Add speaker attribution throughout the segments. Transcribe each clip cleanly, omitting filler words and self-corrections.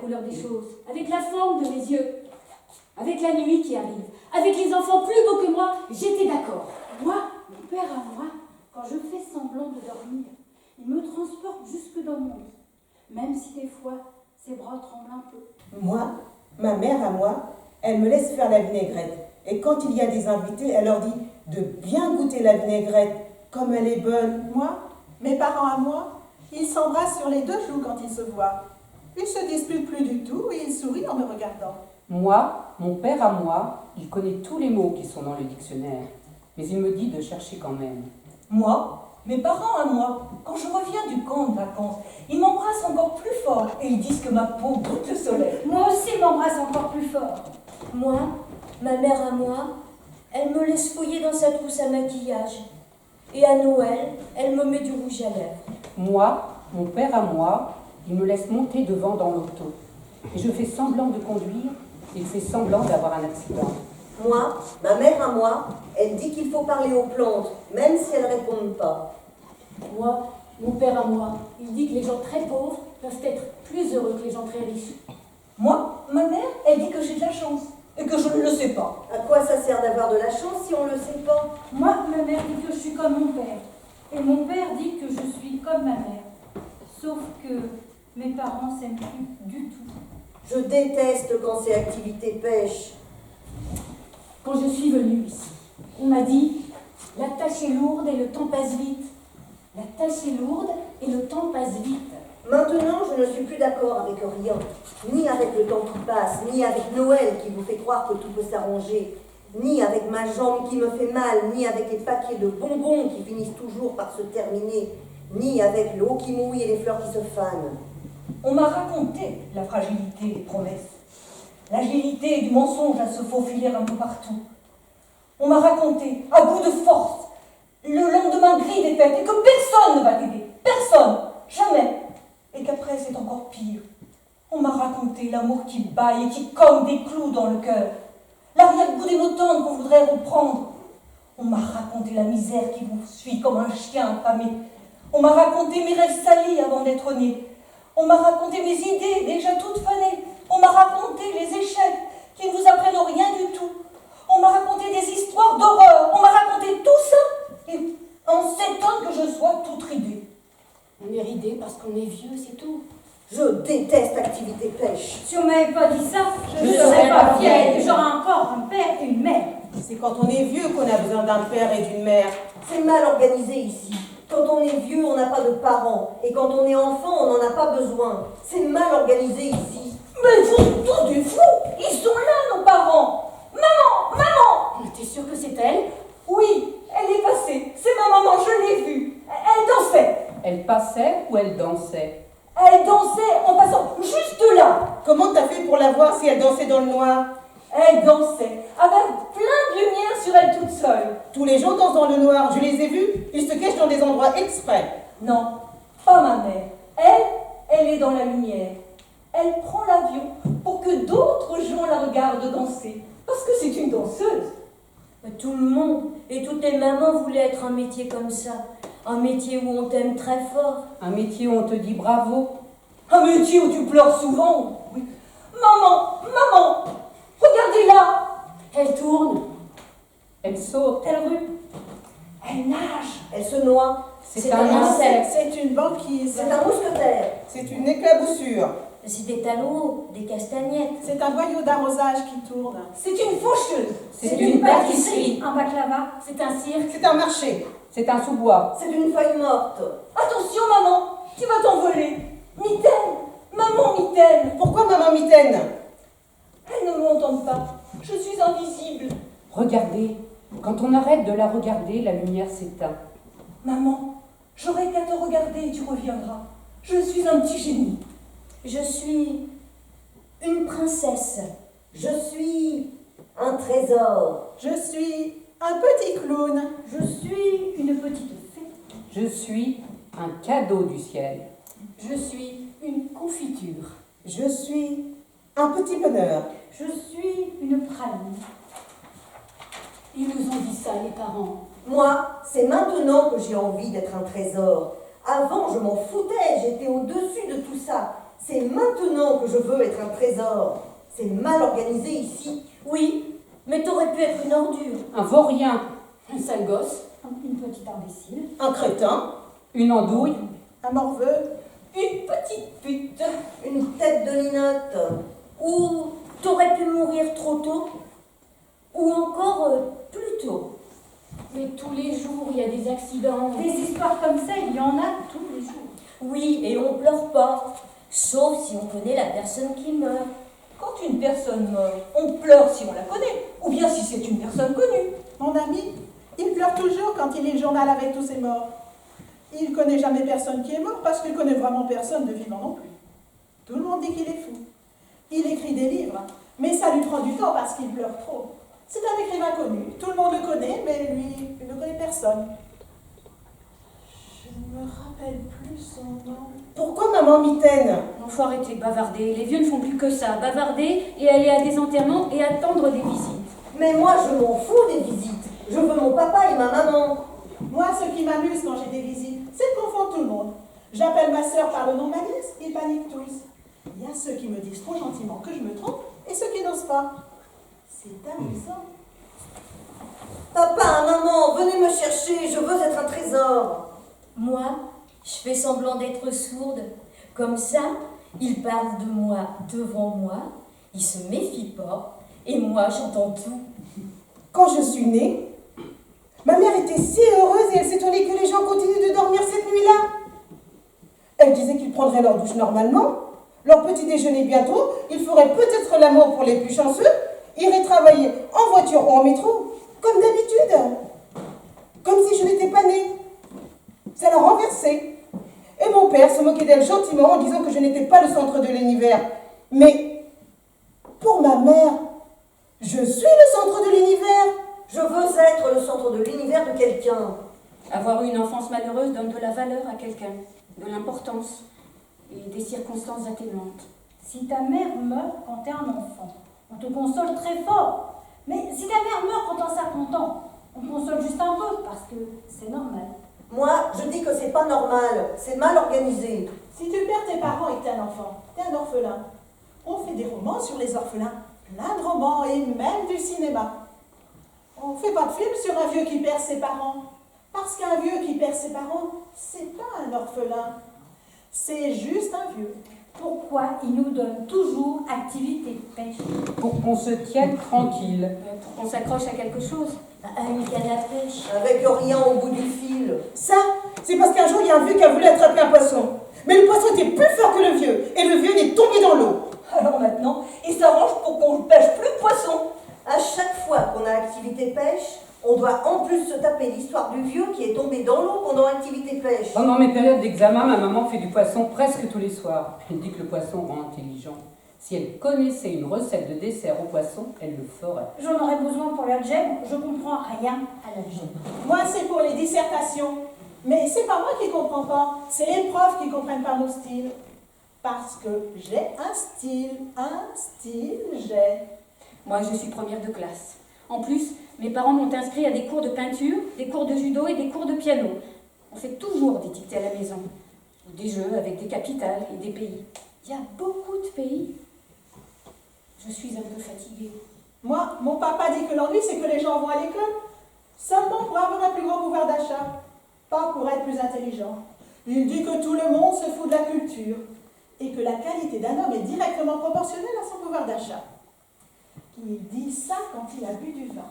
Speaker 1: couleur des choses, avec la forme de mes yeux, avec la nuit qui arrive, avec les enfants plus beaux que moi, j'étais d'accord. Moi, mon père à moi, quand je fais semblant de dormir, il me transporte jusque dans mon lit, même si des fois ses bras tremblent un peu.
Speaker 2: Moi, ma mère à moi, elle me laisse faire la vinaigrette. Et quand il y a des invités, elle leur dit de bien goûter la vinaigrette, comme elle est bonne.
Speaker 3: Moi, mes parents à moi, ils s'embrassent sur les deux joues quand ils se voient. Ils se disputent plus du tout et ils sourient en me regardant.
Speaker 4: Moi, mon père à moi, il connaît tous les mots qui sont dans le dictionnaire, mais il me dit de chercher quand même.
Speaker 5: Moi, mes parents à moi, quand je reviens du camp de vacances, ils m'embrassent encore plus fort et ils disent que ma peau goûte le soleil.
Speaker 1: Moi aussi, il m'embrasse encore plus fort.
Speaker 6: Moi, ma mère à moi, elle me laisse fouiller dans sa trousse à maquillage. Et à Noël, elle me met du rouge à lèvres.
Speaker 4: Moi, mon père à moi, il me laisse monter devant dans l'auto. Et je fais semblant de conduire, et il fait semblant d'avoir un accident.
Speaker 7: Moi, ma mère à moi, elle dit qu'il faut parler aux plantes, même si elles ne répondent pas.
Speaker 1: Moi, mon père à moi, il dit que les gens très pauvres peuvent être plus heureux que les gens très riches.
Speaker 5: Moi, ma mère, elle dit que j'ai de la chance et que je ne le sais pas.
Speaker 7: À quoi ça sert d'avoir de la chance si on ne le sait pas?
Speaker 1: Moi, ma mère dit que je suis comme mon père. Et mon père dit que je suis comme ma mère. Sauf que mes parents s'aiment plus du tout.
Speaker 7: Je déteste quand c'est activité pêche.
Speaker 1: Quand je suis venue ici, on m'a dit « La tâche est lourde et le temps passe vite. La tâche est lourde et le temps passe vite. »
Speaker 7: Maintenant, je ne suis plus d'accord avec rien. Ni avec le temps qui passe, ni avec Noël qui vous fait croire que tout peut s'arranger, ni avec ma jambe qui me fait mal, ni avec les paquets de bonbons qui finissent toujours par se terminer, ni avec l'eau qui mouille et les fleurs qui se fanent.
Speaker 5: On m'a raconté la fragilité des promesses, l'agilité du mensonge à se faufiler un peu partout. On m'a raconté, à bout de force, le lendemain gris des fêtes et que personne ne va t'aider, personne, jamais, et qu'après c'est encore pire. On m'a raconté l'amour qui baille et qui cogne des clous dans le cœur, l'arrière-goût des mots tendres qu'on voudrait reprendre. On m'a raconté la misère qui vous suit comme un chien affamé. On m'a raconté mes rêves salis avant d'être né. On m'a raconté mes idées déjà toutes fanées. On m'a raconté les échecs qui ne vous apprennent rien du tout. On m'a raconté des histoires d'horreur. On m'a raconté tout ça. Et on s'étonne que je sois toute ridée.
Speaker 1: On est ridé parce qu'on est vieux, c'est tout.
Speaker 7: Je déteste activité pêche.
Speaker 1: Si on m'avait pas dit ça, je ne serais pas vieille. J'aurais encore un père et une mère.
Speaker 2: C'est quand on est vieux qu'on a besoin d'un père et d'une mère.
Speaker 7: C'est mal organisé ici. Quand on est vieux, on n'a pas de parents. Et quand on est enfant, on n'en a pas besoin. C'est mal organisé ici.
Speaker 5: Mais ils sont tous des fous. Ils sont là, nos parents. Maman, maman.
Speaker 1: T'es sûre que c'est elle?
Speaker 5: Oui, elle est passée. C'est ma maman, je l'ai vue. Elle dansait.
Speaker 4: Elle passait ou elle dansait?
Speaker 5: Elle dansait en passant juste là.
Speaker 2: Comment t'as fait pour la voir si elle dansait dans le noir?
Speaker 5: Elle dansait avec plein de lumière sur elle toute seule.
Speaker 2: Tous les gens dansent dans le noir, je les ai vus. Ils se cachent dans des endroits exprès.
Speaker 5: Non, pas ma mère. Elle est dans la lumière. Elle prend l'avion pour que d'autres gens la regardent danser. Parce que c'est une danseuse.
Speaker 6: Mais tout le monde et toutes les mamans voulaient être un métier comme ça. Un métier où on t'aime très fort.
Speaker 4: Un métier où on te dit bravo.
Speaker 5: Un métier où tu pleures souvent. Oui. Maman, maman, regardez là.
Speaker 1: Elle tourne.
Speaker 4: Elle saute.
Speaker 1: Elle rue.
Speaker 5: Elle nage.
Speaker 7: Elle se noie.
Speaker 4: C'est un insecte.
Speaker 3: C'est une banquise.
Speaker 7: C'est un mousquetaire.
Speaker 2: C'est une éclaboussure.
Speaker 6: C'est des talons, des castagnettes.
Speaker 3: C'est un boyau d'arrosage qui tourne.
Speaker 5: C'est une faucheuse.
Speaker 4: C'est une pâtisserie.
Speaker 1: Un baklava. C'est un cirque.
Speaker 2: C'est un marché.
Speaker 4: C'est un sous-bois.
Speaker 7: C'est une feuille morte.
Speaker 5: Attention, maman, tu vas t'envoler. Mitaine, maman Mitaine.
Speaker 2: Pourquoi maman mitaine?
Speaker 5: Elle ne m'entend pas. Je suis invisible.
Speaker 4: Regardez. Quand on arrête de la regarder, la lumière s'éteint.
Speaker 5: Maman, j'aurai qu'à te regarder et tu reviendras. Je suis un petit génie.
Speaker 6: Je suis une princesse.
Speaker 7: Je suis un trésor.
Speaker 3: Je suis un petit clown.
Speaker 1: Je suis une petite fée.
Speaker 4: Je suis un cadeau du ciel.
Speaker 1: Je suis une confiture.
Speaker 2: Je suis un petit bonheur.
Speaker 1: Je suis une praline. Ils nous ont dit ça, les parents.
Speaker 7: Moi, c'est maintenant que j'ai envie d'être un trésor. Avant, je m'en foutais, j'étais au-dessus de tout ça. C'est maintenant que je veux être un trésor. C'est mal organisé ici.
Speaker 6: Oui, mais t'aurais pu être une ordure.
Speaker 4: Un vaurien,
Speaker 1: Un sale gosse, une petite imbécile.
Speaker 2: Un crétin.
Speaker 4: une andouille,
Speaker 3: Un morveux.
Speaker 5: Une petite pute.
Speaker 7: Une tête de linotte.
Speaker 6: Ou t'aurais pu mourir trop tôt. Ou encore plus tôt.
Speaker 1: Mais tous les jours, il y a des accidents.
Speaker 8: Des histoires comme ça, il y en a tous les jours.
Speaker 6: Oui, et on pleure pas. Sauf si on connaît la personne qui meurt.
Speaker 5: Quand une personne meurt, on pleure si on la connaît, ou bien si c'est une personne connue.
Speaker 3: Mon ami, il pleure toujours quand il lit le journal avec tous ses morts. Il ne connaît jamais personne qui est mort parce qu'il ne connaît vraiment personne de vivant non plus. Tout le monde dit qu'il est fou. Il écrit des livres, mais ça lui prend du temps parce qu'il pleure trop. C'est un écrivain connu, tout le monde le connaît, mais lui, il ne connaît personne. Je ne me rappelle plus son nom.
Speaker 2: Pourquoi maman mitaine?
Speaker 1: Il faut arrêter de bavarder. Les vieux ne font plus que ça. Bavarder et aller à des enterrements et attendre des visites.
Speaker 7: Mais moi, je m'en fous des visites. Je veux mon papa et ma maman.
Speaker 3: Moi, ce qui m'amuse quand j'ai des visites, c'est de confondre tout le monde. J'appelle ma sœur par le nom de ma nièce, ils paniquent tous. Il y a ceux qui me disent trop gentiment que je me trompe et ceux qui n'osent pas. C'est amusant.
Speaker 7: Papa, maman, venez me chercher, je veux être un trésor.
Speaker 6: Moi, je fais semblant d'être sourde. Comme ça, ils parlent de moi devant moi, ils se méfient pas, et moi j'entends tout.
Speaker 2: Quand je suis née, ma mère était si heureuse et elle s'étonnait que les gens continuent de dormir cette nuit-là. Elle disait qu'ils prendraient leur douche normalement, leur petit déjeuner bientôt, ils feraient peut-être l'amour pour les plus chanceux, iraient travailler en voiture ou en métro, comme d'habitude. Comme si je n'étais pas née. Ça la renversait. Et mon père se moquait d'elle gentiment en disant que je n'étais pas le centre de l'univers. Mais pour ma mère, je suis le centre de l'univers.
Speaker 7: Je veux être le centre de l'univers de quelqu'un.
Speaker 1: Avoir eu une enfance malheureuse donne de la valeur à quelqu'un, de l'importance et des circonstances atténuantes.
Speaker 8: Si ta mère meurt quand t'es un enfant, on te console très fort. Mais si ta mère meurt quand t'as 50 ans, on te console juste un peu parce que c'est normal.
Speaker 7: Moi, je dis que c'est pas normal, c'est mal organisé.
Speaker 3: Si tu perds tes parents et que t'es un enfant, t'es un orphelin. On fait des romans sur les orphelins, plein de romans et même du cinéma. On fait pas de film sur un vieux qui perd ses parents. Parce qu'un vieux qui perd ses parents, c'est pas un orphelin. C'est juste un vieux.
Speaker 8: Pourquoi ils nous donnent toujours activité de pêche?
Speaker 4: pour qu'on se tienne tranquille.
Speaker 1: Pour qu'on s'accroche à quelque chose.
Speaker 6: À une canne à pêche.
Speaker 7: Avec rien au bout du fil.
Speaker 2: Ça, c'est parce qu'un jour, il y a un vieux qui a voulu attraper un poisson. Mais le poisson était plus fort que le vieux. Et le vieux est tombé dans l'eau.
Speaker 5: Alors maintenant, il s'arrange pour qu'on ne pêche plus de poissons.
Speaker 7: À chaque fois qu'on a activité pêche, on doit en plus se taper l'histoire du vieux qui est tombé dans l'eau pendant activité pêche.
Speaker 4: Pendant mes périodes d'examen, ma maman fait du poisson presque tous les soirs. Elle dit que le poisson rend intelligent. Si elle connaissait une recette de dessert au poisson, elle le ferait.
Speaker 8: J'en aurais besoin pour l'algèbre, je comprends rien à l'algèbre.
Speaker 3: Moi, c'est pour les dissertations. Mais c'est pas moi qui comprends pas, c'est les profs qui comprennent pas nos styles. Parce que j'ai un style, j'ai.
Speaker 1: Moi, je suis première de classe. En plus, mes parents m'ont inscrit à des cours de peinture, des cours de judo et des cours de piano. On fait toujours des dictées à la maison. Des jeux avec des capitales et des pays. Il y a beaucoup de pays. Je suis un peu fatiguée.
Speaker 3: Moi, mon papa dit que l'ennui, c'est que les gens vont à l'école seulement pour avoir un plus grand pouvoir d'achat, pas pour être plus intelligent. Il dit que tout le monde se fout de la culture et que la qualité d'un homme est directement proportionnelle à son pouvoir d'achat. Il dit ça quand il a bu du vin.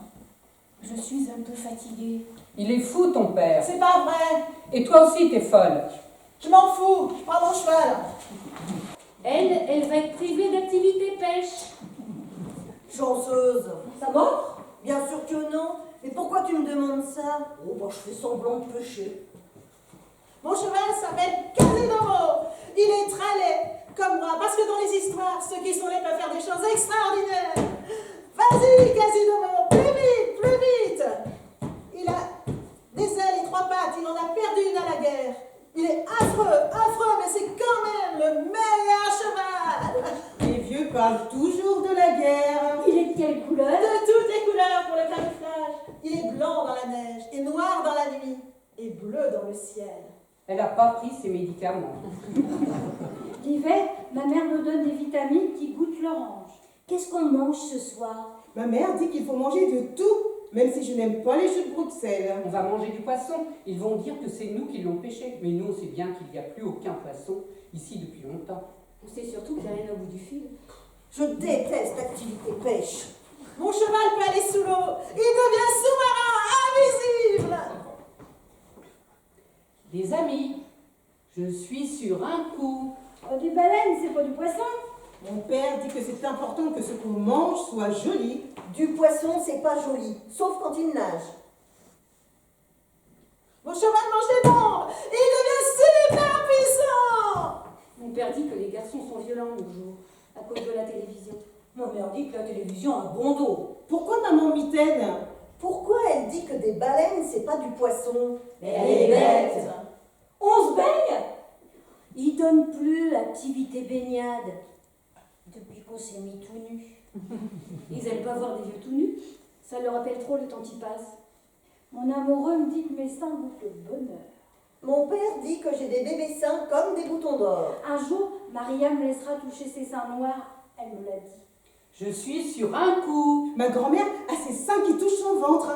Speaker 1: Je suis un peu fatiguée.
Speaker 4: Il est fou, ton père.
Speaker 3: C'est pas vrai,
Speaker 4: Et toi aussi, t'es folle.
Speaker 3: je m'en fous, je prends mon cheval.
Speaker 1: Elle va être privée d'activité pêche.
Speaker 7: Chanceuse. Ça mort? Bien sûr que non. Mais pourquoi tu me demandes ça? Oh, bah, je fais semblant de pêcher.
Speaker 3: Mon cheval s'appelle Casinomo. Il est très laid, comme moi, parce que dans les histoires, ceux qui sont laids peuvent faire des choses extraordinaires. Vas-y, Casinomo, plus vite, plus vite. Il a des ailes et 3 pattes, il en a perdu une à la guerre. Il est affreux, mais c'est quand même le meilleur cheval.
Speaker 2: Les vieux parlent toujours de la guerre.
Speaker 8: Il est de quelle couleur?
Speaker 3: De toutes les couleurs pour le camouflage. Il est blanc dans la neige, et noir dans la nuit, et bleu dans le ciel.
Speaker 4: Elle n'a pas pris ses médicaments.
Speaker 8: L'hiver, Ma mère me donne des vitamines qui goûtent l'orange.
Speaker 6: Qu'est-ce qu'on mange ce soir?
Speaker 2: Ma mère dit qu'il faut manger de tout, même si je n'aime pas les choux de Bruxelles.
Speaker 4: On va manger du poisson. Ils vont dire que c'est nous qui l'ont pêché. Mais nous, on sait bien qu'il n'y a plus aucun poisson ici depuis longtemps.
Speaker 1: On sait surtout qu'il n'y a rien au bout du fil.
Speaker 7: Je déteste l'activité pêche.
Speaker 3: Mon cheval peut aller sous l'eau. Il devient sous-marin, invisible.
Speaker 4: Les amis, je suis sur un coup.
Speaker 8: Oh, des baleines, c'est pas du poisson.
Speaker 2: Mon père dit que c'est important que ce qu'on mange soit joli.
Speaker 7: Du poisson, c'est pas joli, sauf quand il nage.
Speaker 3: Mon cheval mange des bombes. Il devient super puissant.
Speaker 1: Mon père dit que les garçons sont violents nos jours, à cause de la télévision.
Speaker 5: Ma mère dit que la télévision a bon dos.
Speaker 2: Pourquoi maman mitaine?
Speaker 7: Pourquoi elle dit que des baleines, c'est pas du poisson?
Speaker 5: Mais elle est bête. On se baigne.
Speaker 6: Ils donnent plus activité baignade depuis qu'on s'est mis tout nus.
Speaker 1: Ils aiment pas voir des vieux tout nus. Ça leur rappelle trop le temps qui passe.
Speaker 8: Mon amoureux me dit que mes seins goûtent le bonheur.
Speaker 7: Mon père dit que j'ai des bébés seins comme des boutons d'or.
Speaker 8: Un jour, Maria me laissera toucher ses seins noirs. Elle me l'a dit.
Speaker 4: Je suis sur un coup.
Speaker 2: Ma grand-mère a ses seins qui touchent son ventre.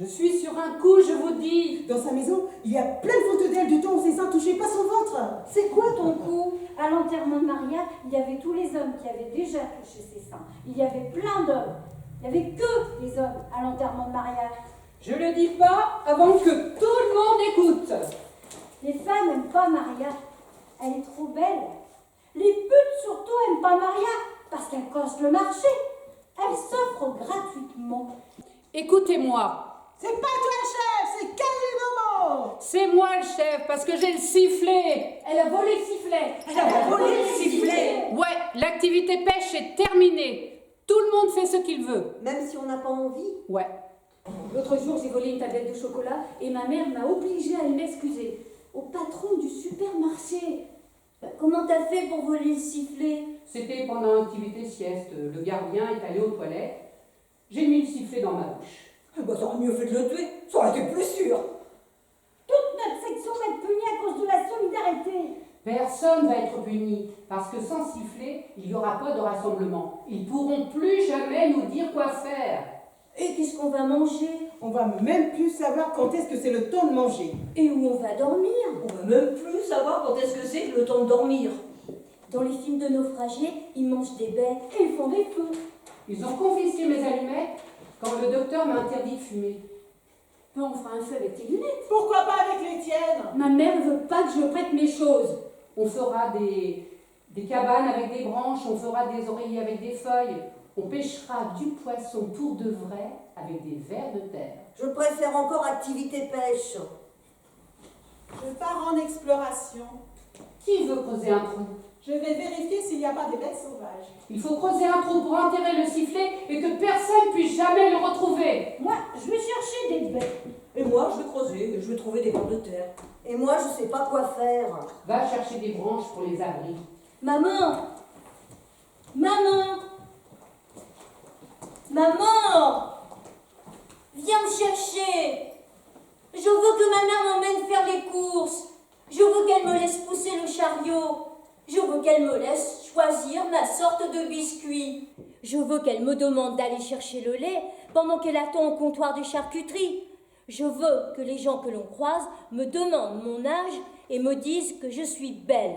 Speaker 4: Je suis sur un coup, je vous dis.
Speaker 2: Dans sa maison, il y a plein de photos d'elle du temps où ses seins touchaient pas son ventre.
Speaker 7: C'est quoi ton coup?
Speaker 8: À l'enterrement de Maria, il y avait tous les hommes qui avaient déjà touché ses seins. Il y avait plein d'hommes. Il n'y avait que des hommes à l'enterrement de Maria.
Speaker 4: Je le dis pas avant que tout le monde écoute.
Speaker 8: Les femmes n'aiment pas Maria. Elle est trop belle. Les putes surtout n'aiment pas Maria parce qu'elle casse le marché. Elle s'offre gratuitement.
Speaker 4: Écoutez-moi.
Speaker 3: C'est pas toi le chef, c'est Quasimodo.
Speaker 4: C'est moi le chef parce que j'ai le sifflet.
Speaker 1: Elle a volé le sifflet.
Speaker 5: Elle a volé le sifflet.
Speaker 4: Ouais, l'activité pêche est terminée. Tout le monde fait ce qu'il veut.
Speaker 7: Même si on n'a pas envie?
Speaker 4: Ouais.
Speaker 1: L'autre jour, j'ai volé une tablette de chocolat et ma mère m'a obligée à m'excuser. Au patron du supermarché.
Speaker 6: Comment t'as fait pour voler le sifflet?
Speaker 4: C'était pendant l'activité sieste. Le gardien est allé aux toilettes. J'ai mis le sifflet dans ma bouche.
Speaker 5: Bah, ça aurait mieux fait de le tuer. Ça aurait été plus sûr.
Speaker 8: Toute notre section va être punie à cause de la solidarité.
Speaker 4: Personne va être puni parce que sans sifflet, il n'y aura pas de rassemblement. Ils pourront plus jamais nous dire quoi faire.
Speaker 6: Et qu'est-ce qu'on va manger?
Speaker 2: On va même plus savoir quand est-ce que c'est le temps de manger.
Speaker 6: Et où on va dormir?
Speaker 5: On va même plus savoir quand est-ce que c'est le temps de dormir.
Speaker 6: Dans les films de naufragés, ils mangent des bêtes et ils font des feux.
Speaker 4: Ils ont confisqué mes allumettes quand le docteur m'a interdit de fumer.
Speaker 1: Mais on fera un feu avec tes lunettes.
Speaker 3: Pourquoi pas avec les tiennes?
Speaker 1: Ma mère ne veut pas que je prête mes choses.
Speaker 4: On fera des cabanes avec des branches, on fera des oreillers avec des feuilles. On pêchera du poisson pour de vrai avec des vers de terre.
Speaker 7: Je préfère encore activité pêche.
Speaker 3: Je pars en exploration.
Speaker 4: Qui veut creuser un trou?
Speaker 3: Je vais vérifier s'il n'y a pas des bêtes sauvages.
Speaker 4: Il faut creuser un trou pour enterrer le sifflet et que personne puisse jamais le retrouver.
Speaker 8: Moi, je vais chercher des bêtes.
Speaker 5: Et moi, je vais creuser et je vais trouver des vers de terre.
Speaker 7: Et moi, je sais pas quoi faire.
Speaker 4: Va chercher des branches pour les abris.
Speaker 6: Maman! Maman! Maman! Viens me chercher! Je veux que ma mère m'emmène faire les courses. Je veux qu'elle me laisse pousser le chariot. Je veux qu'elle me laisse choisir ma sorte de biscuit. Je veux qu'elle me demande d'aller chercher le lait pendant qu'elle attend au comptoir de charcuterie. Je veux que les gens que l'on croise me demandent mon âge et me disent que je suis belle.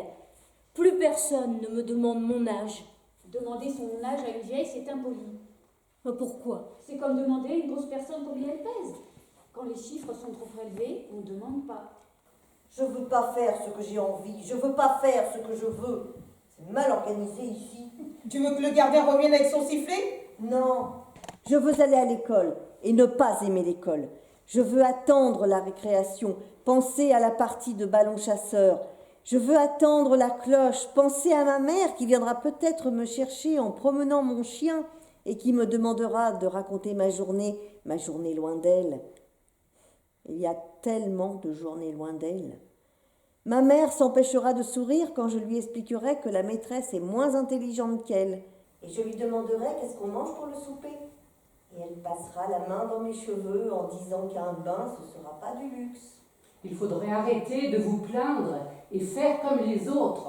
Speaker 6: Plus personne ne me demande mon âge.
Speaker 1: Demander son âge à une vieille, c'est impoli.
Speaker 6: Pourquoi?
Speaker 1: C'est comme demander à une grosse personne combien elle pèse. Quand les chiffres sont trop prélevés, on ne demande pas.
Speaker 7: Je veux pas faire ce que j'ai envie. Je veux pas faire ce que je veux. C'est mal organisé ici.
Speaker 2: Tu veux que le gardien revienne avec son sifflet?
Speaker 7: Non. Je veux aller à l'école et ne pas aimer l'école. Je veux attendre la récréation, penser à la partie de ballon chasseur. Je veux attendre la cloche, penser à ma mère qui viendra peut-être me chercher en promenant mon chien et qui me demandera de raconter ma journée loin d'elle. Il y a tellement de journées loin d'elle. Ma mère s'empêchera de sourire quand je lui expliquerai que la maîtresse est moins intelligente qu'elle. Et je lui demanderai qu'est-ce qu'on mange pour le souper. Et elle passera la main dans mes cheveux en disant qu'un bain, ce ne sera pas du luxe.
Speaker 4: Il faudrait arrêter de vous plaindre et faire comme les autres.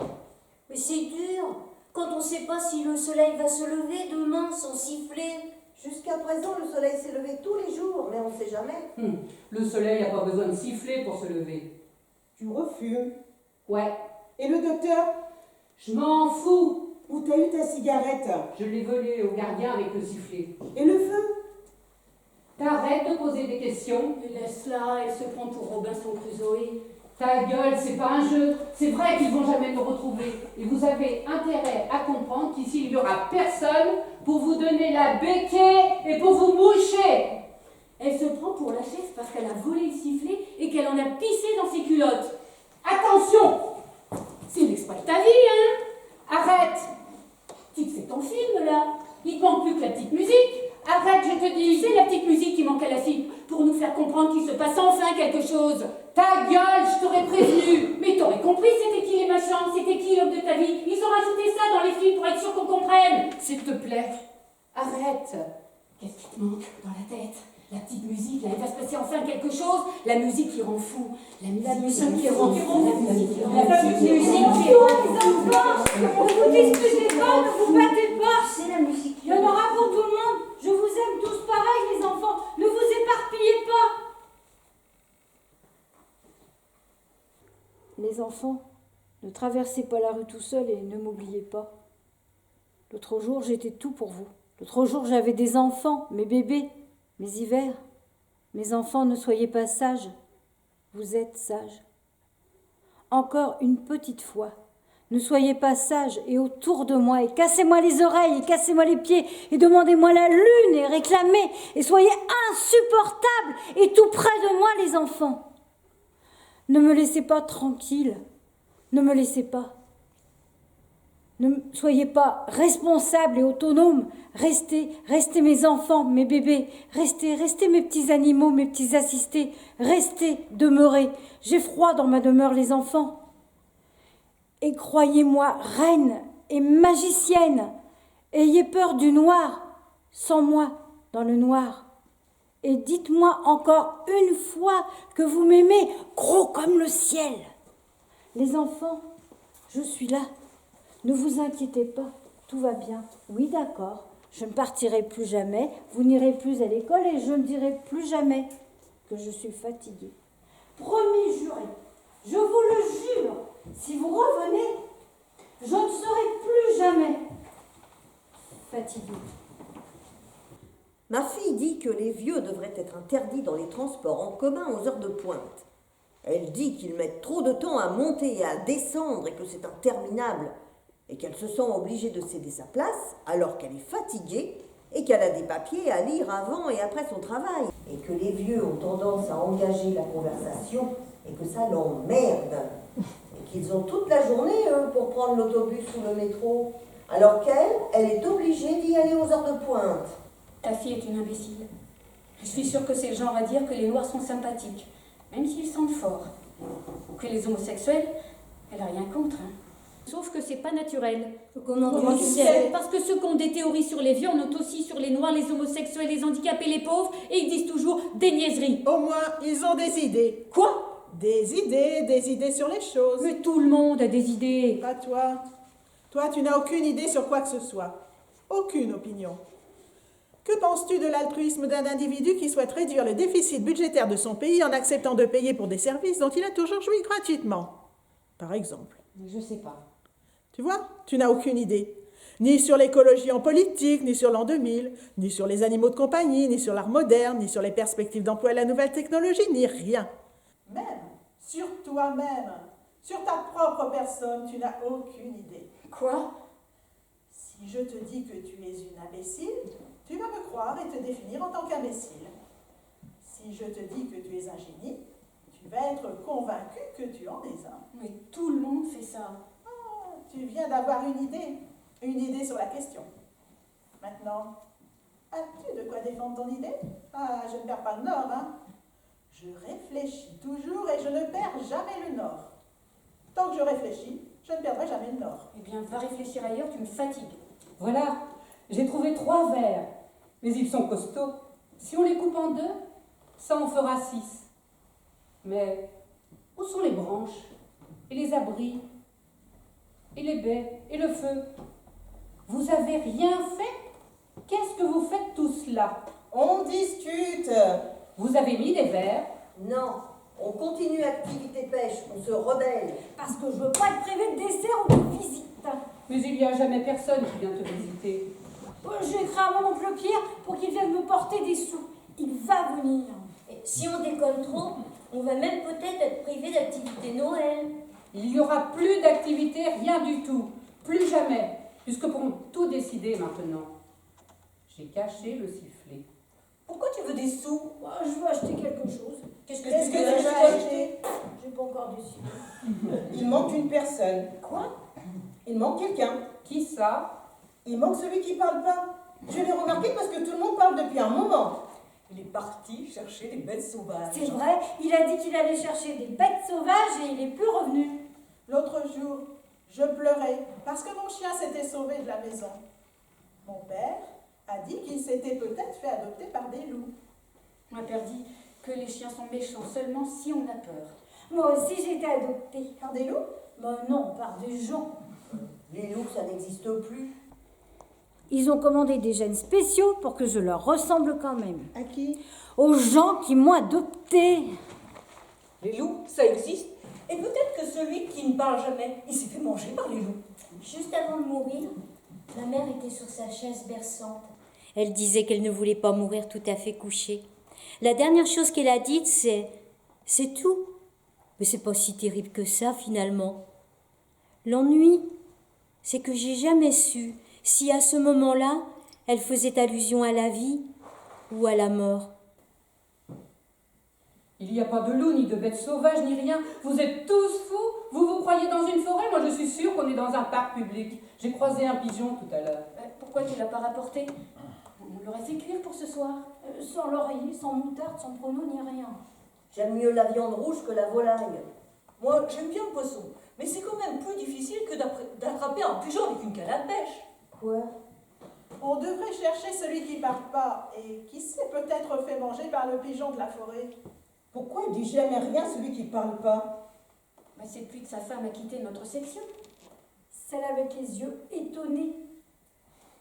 Speaker 6: Mais c'est dur, quand on ne sait pas si le soleil va se lever demain sans siffler.
Speaker 7: Jusqu'à présent, le soleil s'est levé tous les jours, mais on ne sait jamais.
Speaker 4: Le soleil n'a pas besoin de siffler pour se lever.
Speaker 2: Tu refumes.
Speaker 4: Ouais,
Speaker 2: Et le docteur?
Speaker 4: je m'en fous.
Speaker 2: Où t'as eu ta cigarette?
Speaker 4: Je l'ai volé au gardien avec le sifflet.
Speaker 2: Et le feu?
Speaker 4: T'arrêtes de poser des questions.
Speaker 1: Mais laisse-la, elle se prend pour Robinson Crusoe.
Speaker 4: Ta gueule, c'est pas un jeu. C'est vrai qu'ils vont jamais nous retrouver. Et vous avez intérêt à comprendre qu'ici, il n'y aura personne pour vous donner la béquille et pour vous moucher.
Speaker 1: Elle se prend pour la chef parce qu'elle a volé le sifflet et qu'elle en a pissé dans ses culottes.
Speaker 4: Attention!
Speaker 1: C'est l'exploit de ta vie, hein?
Speaker 4: Arrête!
Speaker 1: Tu te fais ton film, là. Il te manque plus que la petite musique.
Speaker 4: Arrête, je te dis!
Speaker 1: C'est la petite musique qui manque à la cible pour nous faire comprendre qu'il se passe enfin quelque chose.
Speaker 4: Ta gueule, je t'aurais prévenu!
Speaker 1: Mais t'aurais compris c'était qui les machins, c'était qui l'homme de ta vie. Ils ont rajouté ça dans les films pour être sûr qu'on comprenne.
Speaker 4: S'il te plaît, arrête!
Speaker 1: Qu'est-ce qui te manque dans la tête? La petite musique, là, il va se passer enfin quelque chose. La musique qui rend fou. La musique qui rend fou. La musique qui rend fou.
Speaker 8: Les enfants, ne vous disputez pas, ne vous battez pas.
Speaker 6: C'est la musique.
Speaker 8: Il y en aura pour tout le monde. Je vous aime tous pareil, les enfants. Ne vous éparpillez pas.
Speaker 9: Les enfants, ne traversez pas la rue tout seul et ne m'oubliez pas. L'autre jour, j'étais tout pour vous. L'autre jour, j'avais des enfants, mes bébés, mes hivers. Mes enfants, ne soyez pas sages. Vous êtes sages. Encore une petite fois, ne soyez pas sages et autour de moi, et cassez-moi les oreilles, et cassez-moi les pieds, et demandez-moi la lune, et réclamez, et soyez insupportables, et tout près de moi, les enfants. Ne me laissez pas tranquille, ne me laissez pas. Ne soyez pas responsables et autonomes. Restez mes enfants, mes bébés. Restez mes petits animaux, mes petits assistés. Restez, demeurez. J'ai froid dans ma demeure, les enfants. Et croyez-moi, reine et magicienne, ayez peur du noir, sans moi, dans le noir. Et dites-moi encore une fois que vous m'aimez, gros comme le ciel. Les enfants, je suis là. Ne vous inquiétez pas, tout va bien. Oui, d'accord, je ne partirai plus jamais, vous n'irez plus à l'école et je ne dirai plus jamais que je suis fatiguée. Promis juré, je vous le jure, si vous revenez, je ne serai plus jamais fatiguée.
Speaker 7: Ma fille dit que les vieux devraient être interdits dans les transports en commun aux heures de pointe. Elle dit qu'ils mettent trop de temps à monter et à descendre et que c'est interminable. Et qu'elle se sent obligée de céder sa place alors qu'elle est fatiguée et qu'elle a des papiers à lire avant et après son travail. Et que les vieux ont tendance à engager la conversation et que ça l'emmerde. Et qu'ils ont toute la journée, eux, pour prendre l'autobus ou le métro. Alors qu'elle, elle est obligée d'y aller aux heures de pointe.
Speaker 1: Ta fille est une imbécile. Je suis sûre que c'est le genre à dire que les noirs sont sympathiques, même s'ils sentent fort. Ou que les homosexuels, elle a rien contre, hein. Sauf que c'est pas naturel.
Speaker 6: Comment tu sais?
Speaker 1: Parce que ceux qui ont des théories sur les vieux en ont aussi sur les noirs, les homosexuels, les handicapés, les pauvres, et ils disent toujours des niaiseries.
Speaker 3: Au moins, ils ont des idées.
Speaker 1: Quoi?
Speaker 3: Des idées sur les choses.
Speaker 1: Mais tout le monde a des idées.
Speaker 3: Pas toi. Toi, tu n'as aucune idée sur quoi que ce soit. Aucune opinion. Que penses-tu de l'altruisme d'un individu qui souhaite réduire le déficit budgétaire de son pays en acceptant de payer pour des services dont il a toujours joui gratuitement? Par exemple.
Speaker 4: Je sais pas.
Speaker 3: Tu vois, tu n'as aucune idée. Ni sur l'écologie en politique, ni sur l'an 2000, ni sur les animaux de compagnie, ni sur l'art moderne, ni sur les perspectives d'emploi et la nouvelle technologie, ni rien. Même sur toi-même, sur ta propre personne, tu n'as aucune idée.
Speaker 1: Quoi?
Speaker 3: Si je te dis que tu es une imbécile, tu vas me croire et te définir en tant qu'imbécile. Si je te dis que tu es un génie, tu vas être convaincu que tu en es un.
Speaker 1: Mais tout le monde fait ça.
Speaker 3: Tu viens d'avoir une idée sur la question. Maintenant, as-tu de quoi défendre ton idée? Ah, je ne perds pas le nord, hein. Je réfléchis toujours et je ne perds jamais le nord. Tant que je réfléchis, je ne perdrai jamais le nord.
Speaker 1: Eh bien, va réfléchir ailleurs, tu me fatigues.
Speaker 4: Voilà, j'ai trouvé 3 vers, mais ils sont costauds. Si on les coupe en 2, ça en fera 6. Mais où sont les branches et les abris? et les baies, et le feu. Vous avez rien fait? Qu'est-ce que vous faites tout cela?
Speaker 2: On discute.
Speaker 4: Vous avez mis des verres?
Speaker 7: Non, on continue l'activité pêche, on se rebelle.
Speaker 8: Parce que je veux pas être privée de dessert ou de visite.
Speaker 4: Mais il n'y a jamais personne qui vient te visiter.
Speaker 8: J'ai écrit à mon oncle Pierre pour qu'il vienne me porter des sous. Il va venir.
Speaker 6: Et si on déconne trop, on va même peut-être être privé d'activité Noël.
Speaker 4: Il n'y aura plus d'activité, rien du tout. Plus jamais. Puisque pour tout décider maintenant. J'ai caché le sifflet.
Speaker 5: Pourquoi tu veux des sous?
Speaker 8: Je veux acheter quelque chose.
Speaker 7: Qu'est-ce que
Speaker 2: Qu'est-ce
Speaker 7: tu
Speaker 2: que
Speaker 7: veux
Speaker 2: tu
Speaker 7: acheter?
Speaker 2: vas acheter?
Speaker 8: J'ai pas encore décidé.
Speaker 2: Il manque une personne.
Speaker 8: Quoi?
Speaker 2: Il manque quelqu'un.
Speaker 4: Qui ça?
Speaker 2: Il manque celui qui parle pas. Je l'ai remarqué parce que tout le monde parle depuis un moment.
Speaker 5: Il est parti chercher des bêtes sauvages.
Speaker 8: C'est vrai, il a dit qu'il allait chercher des bêtes sauvages et il est plus revenu.
Speaker 3: L'autre jour, je pleurais parce que mon chien s'était sauvé de la maison. Mon père a dit qu'il s'était peut-être fait adopter par des loups.
Speaker 1: Ma père dit que les chiens sont méchants seulement si on a peur.
Speaker 8: Moi aussi j'ai été adoptée.
Speaker 3: Par des loups?
Speaker 8: Ben non, par des gens.
Speaker 7: Les loups, ça n'existe plus.
Speaker 9: Ils ont commandé des gènes spéciaux pour que je leur ressemble quand même.
Speaker 2: À qui?
Speaker 9: Aux gens qui m'ont adopté.
Speaker 5: Les loups, ça existe. Et peut-être que celui qui ne parle jamais, il s'est fait manger par les loups.
Speaker 6: Juste avant de mourir, ma mère était sur sa chaise berçante. Elle disait qu'elle ne voulait pas mourir tout à fait couchée. La dernière chose qu'elle a dite, c'est tout. Mais c'est pas si terrible que ça, finalement. L'ennui, c'est que j'ai jamais su si à ce moment-là, elle faisait allusion à la vie ou à la mort.
Speaker 4: Il n'y a pas de loup, ni de bêtes sauvages, ni rien. Vous êtes tous fous. Vous croyez dans une forêt? Moi, je suis sûre qu'on est dans un parc public. J'ai croisé un pigeon tout à l'heure.
Speaker 1: Pourquoi tu l'as pas rapporté? On l'aurait fait cuire pour ce soir.
Speaker 8: Sans laurier, sans moutarde, sans prono, ni rien.
Speaker 7: J'aime mieux la viande rouge que la volaille.
Speaker 5: Moi, j'aime bien le poisson. Mais c'est quand même plus difficile que d'attraper un pigeon avec une canne à pêche.
Speaker 7: Quoi?
Speaker 3: On devrait chercher celui qui parle pas et qui s'est peut-être fait manger par le pigeon de la forêt.
Speaker 2: Pourquoi il dit jamais rien celui qui parle pas?
Speaker 1: C'est depuis que sa femme a quitté notre section.
Speaker 8: Celle avec les yeux étonnés.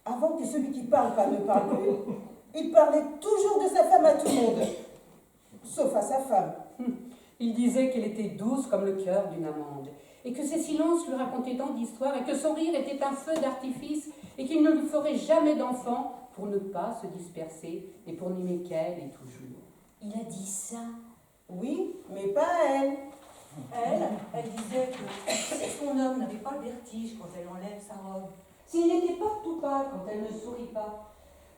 Speaker 2: Avant que celui qui parle pas ne parle plus, il parlait toujours de sa femme à tout le monde. Sauf à sa femme.
Speaker 4: Il disait qu'elle était douce comme le cœur d'une amande, et que ses silences lui racontaient tant d'histoires, et que son rire était un feu d'artifice, et qu'il ne lui ferait jamais d'enfant pour ne pas se disperser, et pour n'aimer qu'elle et toujours.
Speaker 6: Il a dit ça.
Speaker 2: Oui, mais pas à elle.
Speaker 5: Elle disait que si son homme n'avait pas le vertige quand elle enlève sa robe, s'il n'était pas tout pâle quand elle ne sourit pas,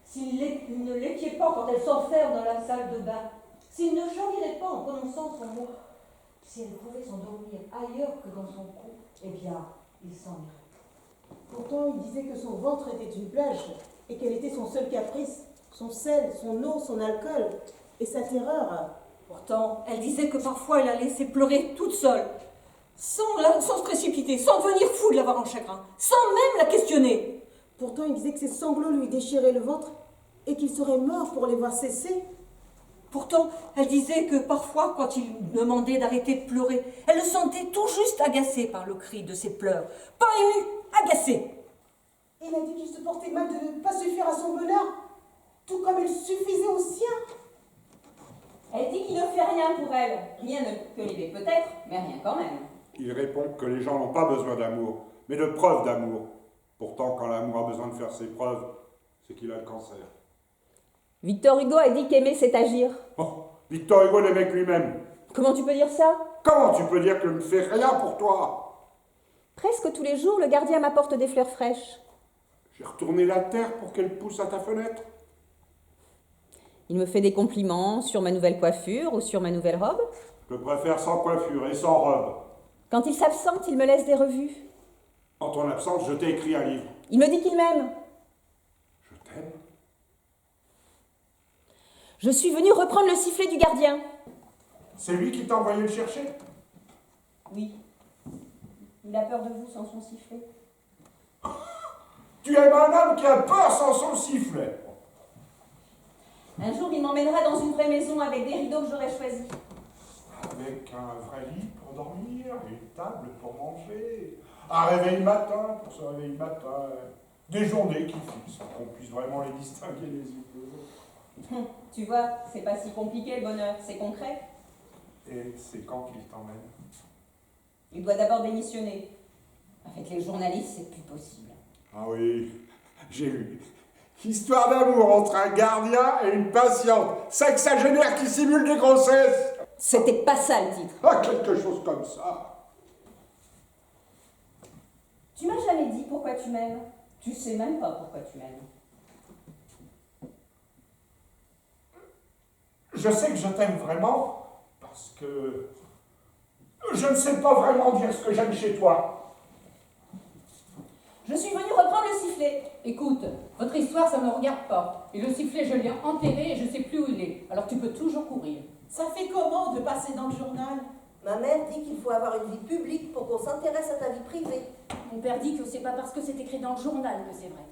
Speaker 5: s'il ne l'épiait pas quand elle s'enferme dans la salle de bain, s'il ne chavirait pas en prononçant son mot, si elle pouvait s'endormir ailleurs que dans son cou, eh bien, il s'en irait.
Speaker 2: Pourtant, il disait que son ventre était une plage et qu'elle était son seul caprice, son sel, son eau, son alcool et sa terreur.
Speaker 5: Pourtant, elle disait que parfois elle la laissait pleurer toute seule, sans se précipiter, sans devenir fou de l'avoir en chagrin, sans même la questionner.
Speaker 2: Pourtant, il disait que ses sanglots lui déchiraient le ventre et qu'il serait mort pour les voir cesser.
Speaker 5: Pourtant, elle disait que parfois, quand il demandait d'arrêter de pleurer, elle le sentait tout juste agacé par le cri de ses pleurs. Pas ému, agacé.
Speaker 2: Il a dit qu'il se portait mal de ne pas suffire à son bonheur, tout comme il suffisait au sien.
Speaker 10: Elle dit qu'il ne fait rien pour elle. Rien que l'idée peut-être, mais rien quand même.
Speaker 11: Il répond que les gens n'ont pas besoin d'amour, mais de preuves d'amour. Pourtant, quand l'amour a besoin de faire ses preuves, c'est qu'il a le cancer.
Speaker 10: Victor Hugo a dit qu'aimer c'est agir.
Speaker 11: Oh, Victor Hugo n'aimait que lui-même.
Speaker 10: Comment tu peux dire ça?
Speaker 11: Comment tu peux dire que je ne fais rien pour toi?
Speaker 10: Presque tous les jours, le gardien m'apporte des fleurs fraîches.
Speaker 11: J'ai retourné la terre pour qu'elle pousse à ta fenêtre.
Speaker 10: Il me fait des compliments sur ma nouvelle coiffure ou sur ma nouvelle robe.
Speaker 11: Je préfère sans coiffure et sans robe.
Speaker 10: Quand il s'absente, il me laisse des revues.
Speaker 11: En ton absence, je t'ai écrit un livre.
Speaker 10: Il me dit qu'il m'aime.
Speaker 11: Je t'aime.
Speaker 10: Je suis venue reprendre le sifflet du gardien.
Speaker 11: C'est lui qui t'a envoyé le chercher?
Speaker 10: Oui. Il a peur de vous sans son sifflet.
Speaker 11: Tu aimes un homme qui a peur sans son sifflet.
Speaker 10: Un jour, il m'emmènera dans une vraie maison avec des rideaux que j'aurais choisis.
Speaker 11: Avec un vrai lit pour dormir, une table pour manger, un réveil matin pour se réveiller le matin, des journées qui filent sans qu'on puisse vraiment les distinguer les unes des autres.
Speaker 10: Tu vois, c'est pas si compliqué le bonheur, c'est concret.
Speaker 11: Et c'est quand qu'il t'emmène?
Speaker 10: Il doit d'abord démissionner. Avec les journalistes, c'est plus possible.
Speaker 11: Ah oui, j'ai lu. Histoire d'amour entre un gardien et une patiente, sexagénaire qui simule des grossesses.
Speaker 10: C'était pas ça le titre.
Speaker 11: Ah, quelque chose comme ça.
Speaker 10: Tu m'as jamais dit pourquoi tu m'aimes. Tu sais même pas pourquoi tu m'aimes.
Speaker 11: Je sais que je t'aime vraiment parce que je ne sais pas vraiment dire ce que j'aime chez toi.
Speaker 10: Je suis venue reprendre le sifflet.
Speaker 4: Écoute, votre histoire, ça ne me regarde pas. Et le sifflet, je l'ai enterré et je sais plus où il est. Alors tu peux toujours courir.
Speaker 3: Ça fait comment de passer dans le journal?
Speaker 7: Ma mère dit qu'il faut avoir une vie publique pour qu'on s'intéresse à ta vie privée.
Speaker 1: Mon père dit que c'est pas parce que c'est écrit dans le journal que c'est vrai.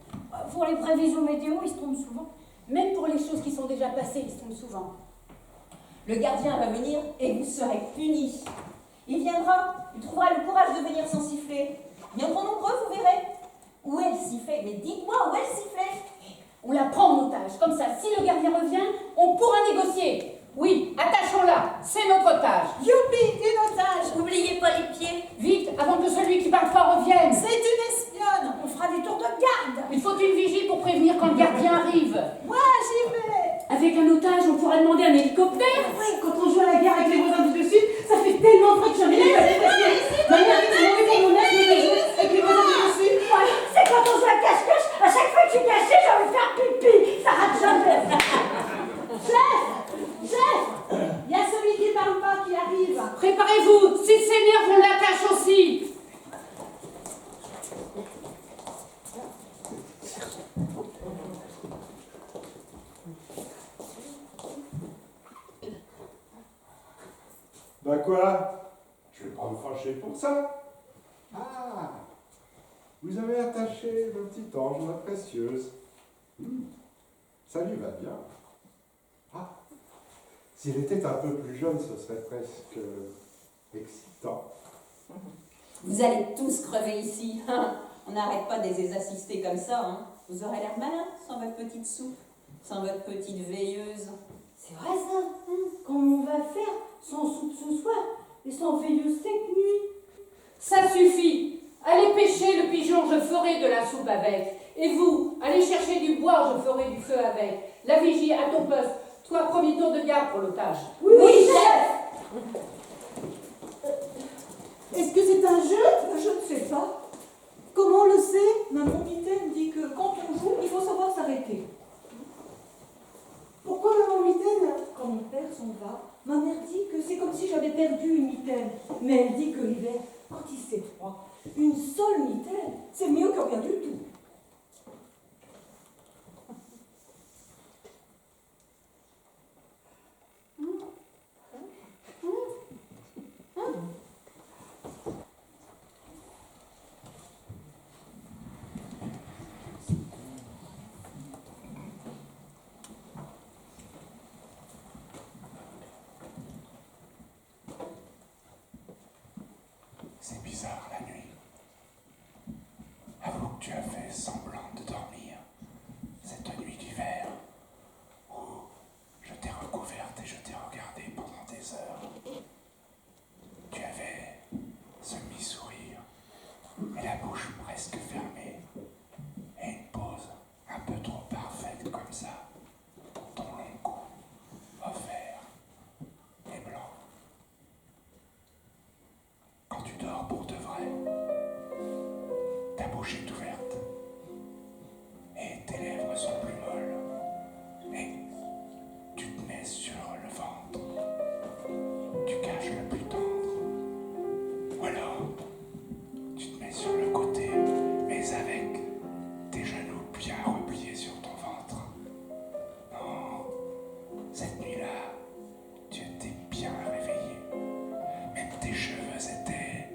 Speaker 8: Pour les prévisions météo, ils se trompent souvent.
Speaker 1: Même pour les choses qui sont déjà passées, ils se trompent souvent.
Speaker 10: Le gardien va venir et vous serez punis. Il viendra, il trouvera le courage de venir sans sifflet. Ils viendront nombreux, vous verrez. Où est le sifflet? Mais dites-moi, où est le sifflet?
Speaker 1: On la prend en otage. Comme ça, si le gardien revient, on pourra négocier.
Speaker 4: Oui, attachons-la, c'est notre otage.
Speaker 3: Youpi, une otage!
Speaker 6: N'oubliez pas les pieds.
Speaker 4: Vite, avant que celui qui parle pas revienne.
Speaker 3: C'est une espionne!
Speaker 8: On fera des tours de garde.
Speaker 4: Il faut une vigie pour prévenir quand le gardien arrive.
Speaker 3: Moi, j'y vais!
Speaker 1: Avec un otage, on pourra demander un hélicoptère. Quand on joue à la guerre avec les voisins du dessus, ça fait tellement de fois que j'en ai vu passer. Ma mère dit que c'est mauvais pour mon âge, mais je joue avec les voisins du dessus.
Speaker 8: Ouais, c'est quand on joue à cache-cache, à chaque fois que je suis cachée, j'ai envie de faire pipi. Ça rate jamais.
Speaker 3: Chef! Chef! Il y a celui qui parle pas qui arrive.
Speaker 4: Préparez-vous, s'il s'énerve, on l'attache aussi.
Speaker 11: Bah quoi? Je vais pas me fâcher pour ça. Ah, vous avez attaché le petit ange, ma précieuse. Ça lui va bien. Ah, s'il était un peu plus jeune, ce serait presque excitant.
Speaker 10: Vous allez tous crever ici. On n'arrête pas de les assister comme ça. Hein. Vous aurez l'air malin sans votre petite soupe, sans votre petite veilleuse.
Speaker 8: C'est vrai ça. Comment on va faire sans soupe ce soir et sans veilleuse cette nuit?
Speaker 4: Ça suffit. Allez pêcher le pigeon, je ferai de la soupe avec. Et vous, allez chercher du bois, je ferai du feu avec. La vigie, à ton poste. Toi, premier tour de garde pour l'otage.
Speaker 8: Oui, chef.
Speaker 3: Est-ce que c'est un jeu? Je ne sais pas. Comment on le sait?
Speaker 5: Maman Mitaine dit que quand on joue, il faut savoir s'arrêter.
Speaker 3: Pourquoi maman Mitaine?
Speaker 5: Quand mon père s'en va, ma mère dit que c'est comme si j'avais perdu une mitaine. Mais elle dit que l'hiver, quand il fait froid, une seule mitaine, c'est mieux que rien du tout.
Speaker 11: C'est bizarre la nuit. Avoue que tu as fait semblant de dormir cette nuit d'hiver où je t'ai recouverte et je t'ai regardé pendant des heures. Tu avais ce mi-sourire et la bouche presque fermée et une pose un peu trop parfaite comme ça, ton long cou offert et blanc. Quand tu dors pour de vrai, ta bouche est ouverte et tes lèvres sont plus molles et tu te mets sur le ventre, tu caches le plus tendre ou alors tu te mets sur le côté mais avec tes genoux bien repliés sur ton ventre. Non, cette nuit-là, tu étais bien réveillé. Même tes cheveux étaient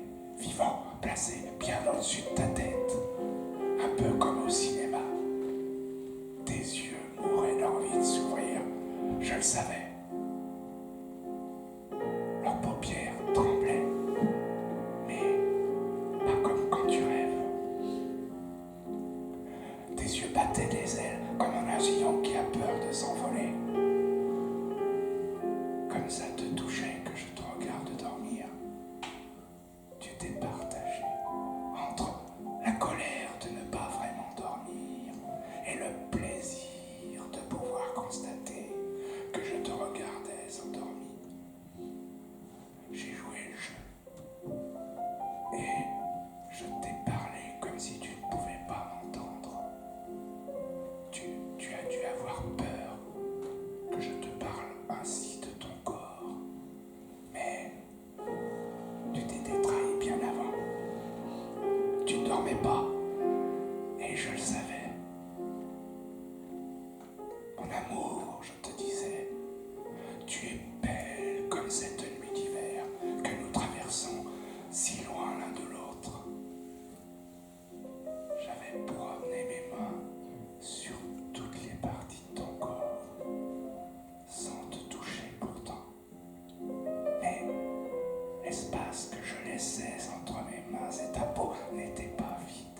Speaker 11: laissais entre mes mains et ta peau n'était pas vide.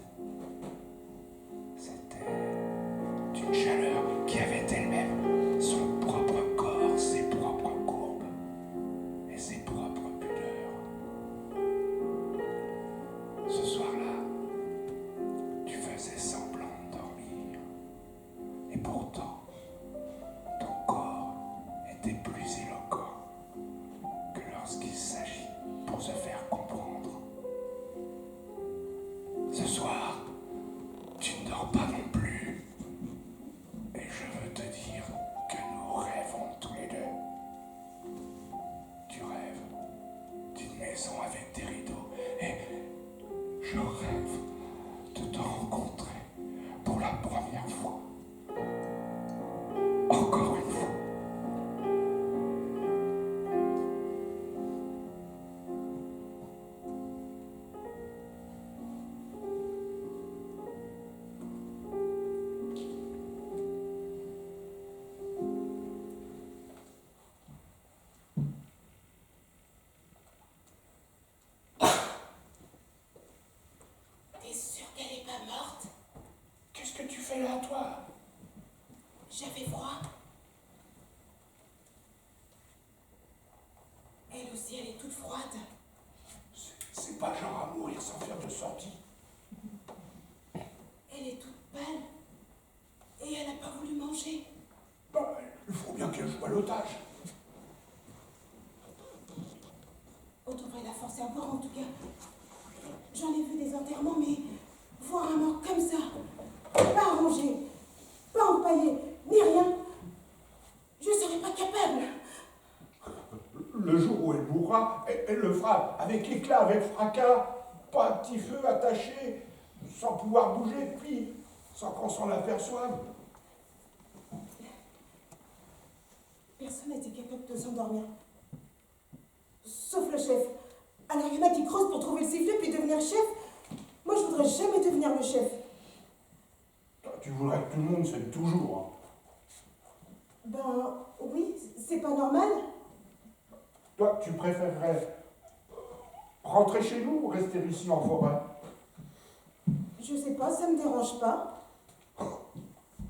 Speaker 11: C'était une chaleur qui avait elle-même son propre corps, ses propres courbes et ses propres pudeurs. Ce soir-là, tu faisais semblant de dormir, et pourtant, ton corps était plus éloquent que lorsqu'il s'agit pour se faire comprendre. Ce soir, tu ne dors pas non plus, et je veux te dire que nous rêvons tous les deux. Tu rêves d'une maison avec des rideaux, et je rêve de te rencontrer pour la première fois. Encore une fois.
Speaker 2: T'es sûr qu'elle est pas morte?
Speaker 11: Qu'est-ce que tu fais là, toi?
Speaker 2: J'avais froid. Elle aussi, elle est toute froide.
Speaker 11: C'est pas genre à mourir sans faire de sortie.
Speaker 2: Elle est toute pâle. Et elle n'a pas voulu manger.
Speaker 11: Bah, il faut bien qu'elle joue à l'otage.
Speaker 2: On devrait la forcer à boire en tout cas. J'en ai vu des enterrements, mais voir un mort comme ça, pas arrangé, pas empaillé, ni rien, je serais pas capable.
Speaker 11: Le jour où elle mourra, elle le fera avec éclat, avec fracas, pas un petit feu attaché, sans pouvoir bouger, puis sans qu'on s'en aperçoive.
Speaker 2: Personne n'était capable de s'endormir. Sauf le chef. Alors il y en a qui creusent pour trouver le sifflet puis devenir chef. Moi je voudrais jamais devenir le chef.
Speaker 11: Toi, tu voudrais que tout le monde s'aime toujours. Hein.
Speaker 2: Ben oui, c'est pas normal.
Speaker 11: Toi, tu préférerais rentrer chez nous ou rester ici en forêt?
Speaker 2: Je sais pas, ça me dérange pas.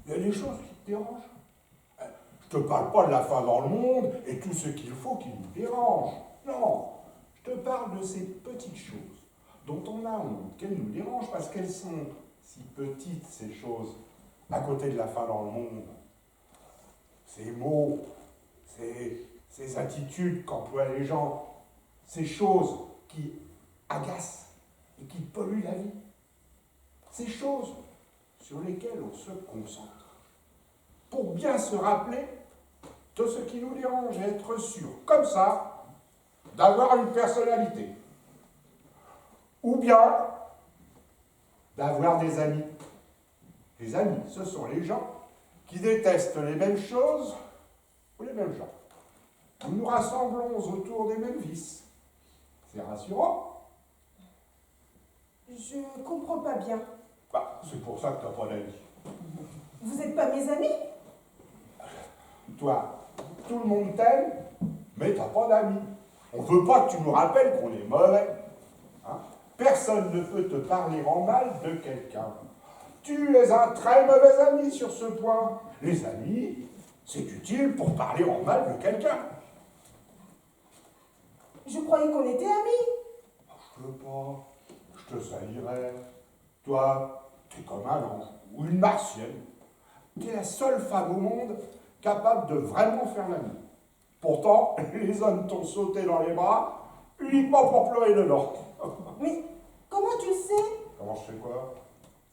Speaker 11: Il y a des choses qui te dérangent. Je te parle pas de la fin dans le monde et tout ce qu'il faut qui nous dérange. Non, je te parle de ces petites choses dont on a honte, qu'elles nous dérangent parce qu'elles sont si petites, ces choses, à côté de la fin dans le monde. Ces mots, ces attitudes qu'emploient les gens, ces choses qui agacent et qui polluent la vie. Ces choses sur lesquelles on se concentre pour bien se rappeler de ce qui nous dérange et être sûr, comme ça, d'avoir une personnalité. Ou bien d'avoir des amis. Les amis, ce sont les gens qui détestent les mêmes choses ou les mêmes gens. Nous nous rassemblons autour des mêmes vices. C'est rassurant.
Speaker 2: Je comprends pas bien.
Speaker 11: Bah, c'est pour ça que tu n'as pas d'amis.
Speaker 2: Vous êtes pas mes amis?
Speaker 11: Toi, tout le monde t'aime, mais tu n'as pas d'amis. On ne veut pas que tu nous rappelles qu'on est mauvais. Hein? Personne ne peut te parler en mal de quelqu'un. Tu es un très mauvais ami sur ce point. Les amis, c'est utile pour parler en mal de quelqu'un.
Speaker 2: Je croyais qu'on était amis.
Speaker 11: Je veux pas. Je te salirais. Toi, t'es comme un ange ou une martienne. T'es la seule femme au monde capable de vraiment faire l'ami. Pourtant, les hommes t'ont sauté dans les bras uniquement pour pleurer dedans.
Speaker 2: Mais comment tu le sais?
Speaker 11: Comment je sais quoi?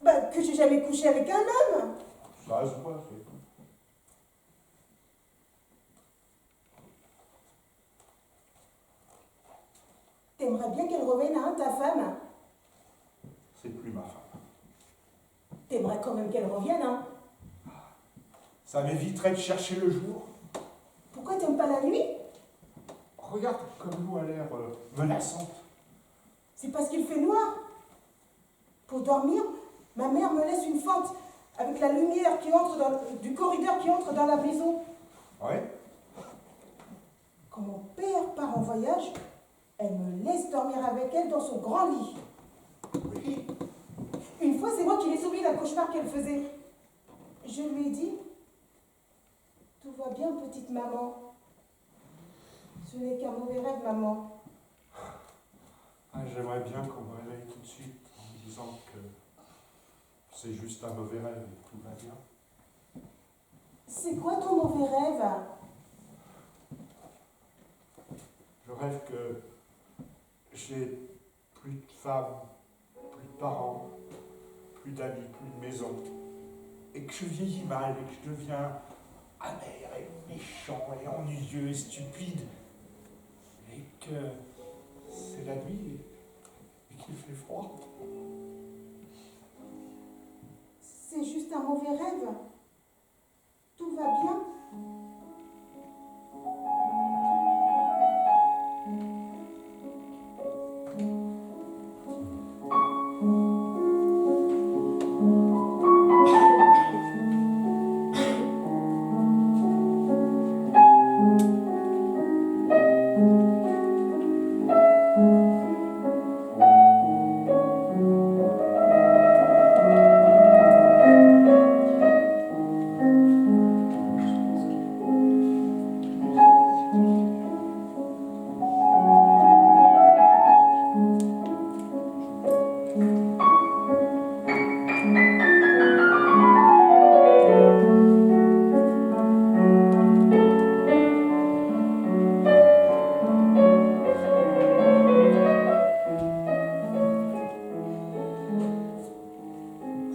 Speaker 2: Bah, que j'ai jamais couché avec un homme.
Speaker 11: Ça se voit, c'est tout.
Speaker 2: T'aimerais bien qu'elle revienne à ta femme?
Speaker 11: C'est plus ma femme.
Speaker 2: T'aimerais quand même qu'elle revienne, hein?
Speaker 11: Ça m'éviterait de chercher le jour.
Speaker 2: Pourquoi t'aimes pas la nuit?
Speaker 11: Regarde comme l'eau a l'air menaçante.
Speaker 2: C'est parce qu'il fait noir. Pour dormir, ma mère me laisse une fente avec la lumière qui entre du corridor qui entre dans la maison.
Speaker 11: Ouais.
Speaker 2: Quand mon père part en voyage, Elle me laisse dormir avec elle dans son grand lit. Une fois, c'est moi qui l'ai sauvée d'un cauchemar qu'elle faisait. Je lui ai dit, tout va bien, petite maman. Ce n'est qu'un mauvais rêve, maman.
Speaker 11: Ah, j'aimerais bien qu'on me réveille tout de suite en me disant que c'est juste un mauvais rêve et tout va bien.
Speaker 2: C'est quoi ton mauvais rêve?
Speaker 11: Je rêve que j'ai plus de femme, plus de parents, plus d'amis, plus de maison, et que je vieillis mal, et que je deviens amer et méchant et ennuyeux et stupide, et que c'est la nuit et qu'il fait froid.
Speaker 2: C'est juste un mauvais rêve. Tout va bien.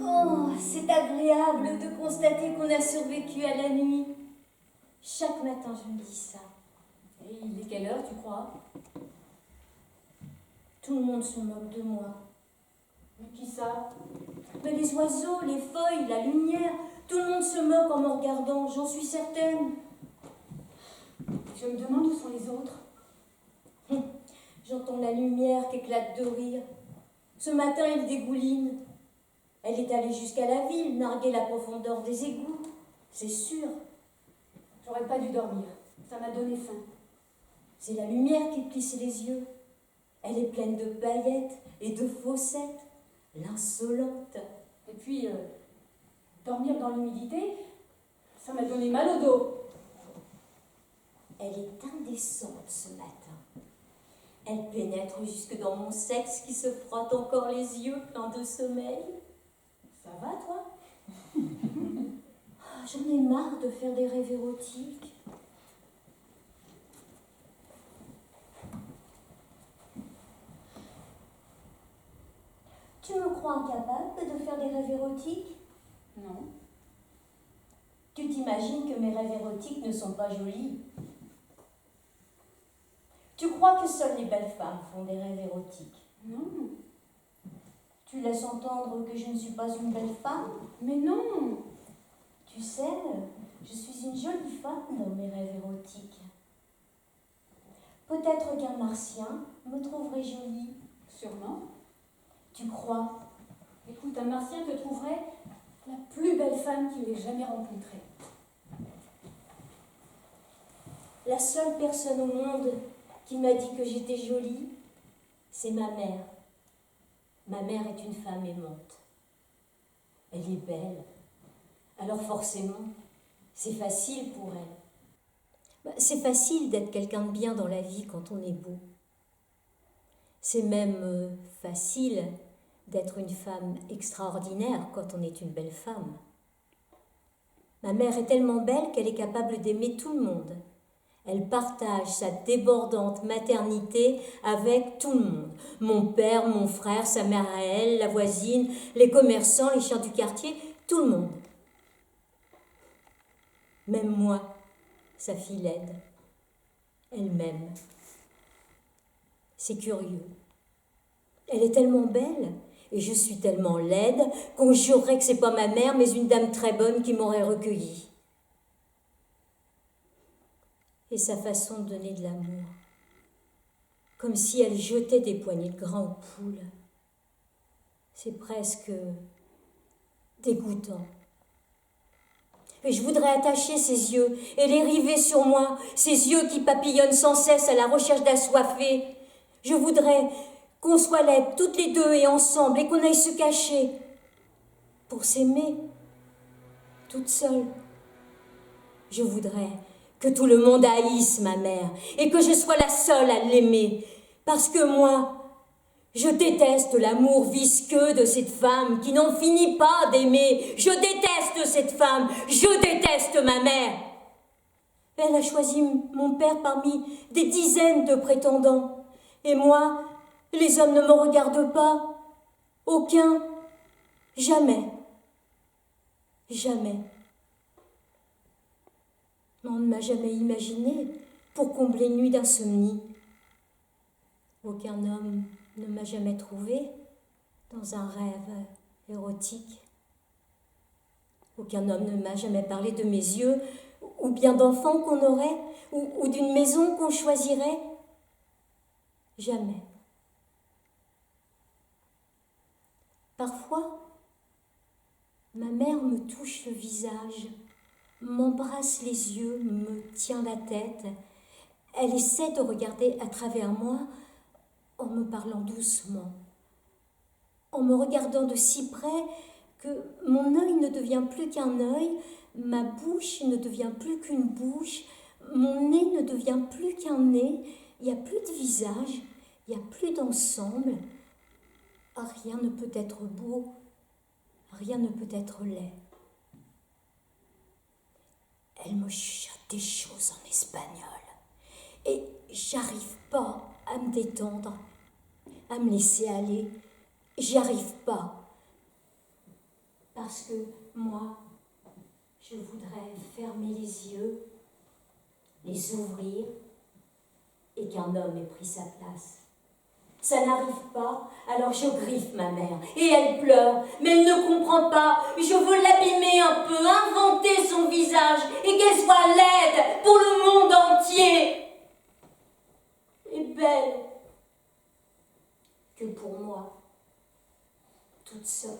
Speaker 6: Oh, c'est agréable de constater qu'on a survécu à la nuit. Chaque matin, je me dis ça.
Speaker 1: Et il est quelle heure, tu crois?
Speaker 6: Tout le monde se moque de moi.
Speaker 1: Mais qui ça?
Speaker 6: Mais les oiseaux, les feuilles, la lumière, tout le monde se moque en me regardant, j'en suis certaine.
Speaker 1: Je me demande où sont les autres.
Speaker 6: J'entends la lumière qui éclate de rire. Ce matin, il dégouline. Elle est allée jusqu'à la ville, narguer la profondeur des égouts. C'est sûr.
Speaker 1: J'aurais pas dû dormir. Ça m'a donné faim.
Speaker 6: C'est la lumière qui plisse les yeux. Elle est pleine de paillettes et de faussettes. L'insolente.
Speaker 1: Et puis, dormir dans l'humidité, ça m'a donné mal au dos.
Speaker 6: Elle est indécente ce matin. Elle pénètre jusque dans mon sexe qui se frotte encore les yeux pleins de sommeil.
Speaker 1: Ça va, toi?
Speaker 6: J'en ai marre de faire des rêves érotiques. Tu me crois incapable de faire des rêves érotiques?
Speaker 1: Non.
Speaker 6: Tu t'imagines que mes rêves érotiques ne sont pas jolis? Tu crois que seules les belles femmes font des rêves érotiques?
Speaker 1: Non.
Speaker 6: Tu laisses entendre que je ne suis pas une belle femme?
Speaker 1: Mais non.
Speaker 6: Tu sais, je suis une jolie femme dans mes rêves érotiques. Peut-être qu'un martien me trouverait jolie.
Speaker 1: Sûrement.
Speaker 6: Tu crois?
Speaker 1: Écoute, un martien te trouverait la plus belle femme qu'il ait jamais rencontrée.
Speaker 6: La seule personne au monde qui m'a dit que j'étais jolie, c'est ma mère. Ma mère est une femme aimante. Elle est belle. Alors forcément, c'est facile pour elle. C'est facile d'être quelqu'un de bien dans la vie quand on est beau. C'est même facile d'être une femme extraordinaire quand on est une belle femme. Ma mère est tellement belle qu'elle est capable d'aimer tout le monde. Elle partage sa débordante maternité avec tout le monde. Mon père, mon frère, sa mère à elle, la voisine, les commerçants, les chiens du quartier, tout le monde. Même moi, sa fille laide. Elle m'aime. C'est curieux. Elle est tellement belle et je suis tellement laide qu'on jurerait que c'est pas ma mère mais une dame très bonne qui m'aurait recueillie. Et sa façon de donner de l'amour, comme si elle jetait des poignées de grain aux poules. C'est presque dégoûtant. Et je voudrais attacher ses yeux et les river sur moi, ses yeux qui papillonnent sans cesse à la recherche d'assoiffés. Je voudrais qu'on soit laides toutes les deux et ensemble et qu'on aille se cacher pour s'aimer, toute seule. Je voudrais que tout le monde haïsse ma mère et que je sois la seule à l'aimer, parce que moi, je déteste l'amour visqueux de cette femme qui n'en finit pas d'aimer. Je déteste cette femme, je déteste ma mère. Elle a choisi mon père parmi des dizaines de prétendants. Et moi, les hommes ne me regardent pas. Aucun. Jamais. Jamais. On ne m'a jamais imaginé pour combler une nuit d'insomnie. Aucun homme ne m'a jamais trouvée dans un rêve érotique. Aucun homme ne m'a jamais parlé de mes yeux, ou bien d'enfants qu'on aurait, ou d'une maison qu'on choisirait. Jamais. Parfois, ma mère me touche le visage, m'embrasse les yeux, me tient la tête. Elle essaie de regarder à travers moi en me parlant doucement, en me regardant de si près que mon œil ne devient plus qu'un œil, ma bouche ne devient plus qu'une bouche, mon nez ne devient plus qu'un nez, il n'y a plus de visage, il n'y a plus d'ensemble. Rien ne peut être beau, rien ne peut être laid. Elle me chuchote des choses en espagnol et j'arrive pas à me détendre, à me laisser aller. J'y arrive pas. Parce que moi, je voudrais fermer les yeux, les ouvrir et qu'un homme ait pris sa place. Ça n'arrive pas, alors je griffe ma mère et elle pleure, mais elle ne comprend pas. Je veux l'abîmer un peu, inventer son visage et qu'elle soit laide pour le monde entier. Et belle que pour moi, toute seule.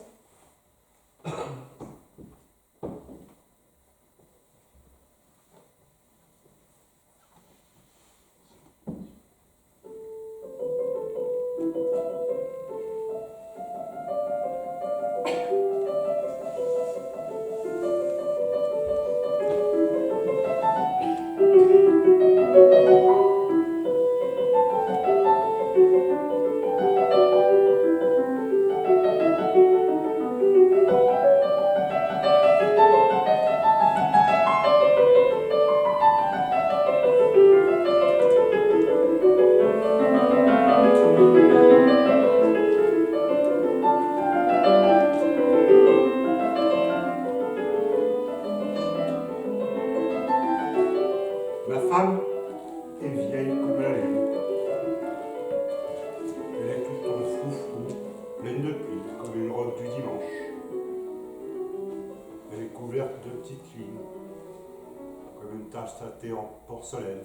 Speaker 12: En porcelaine,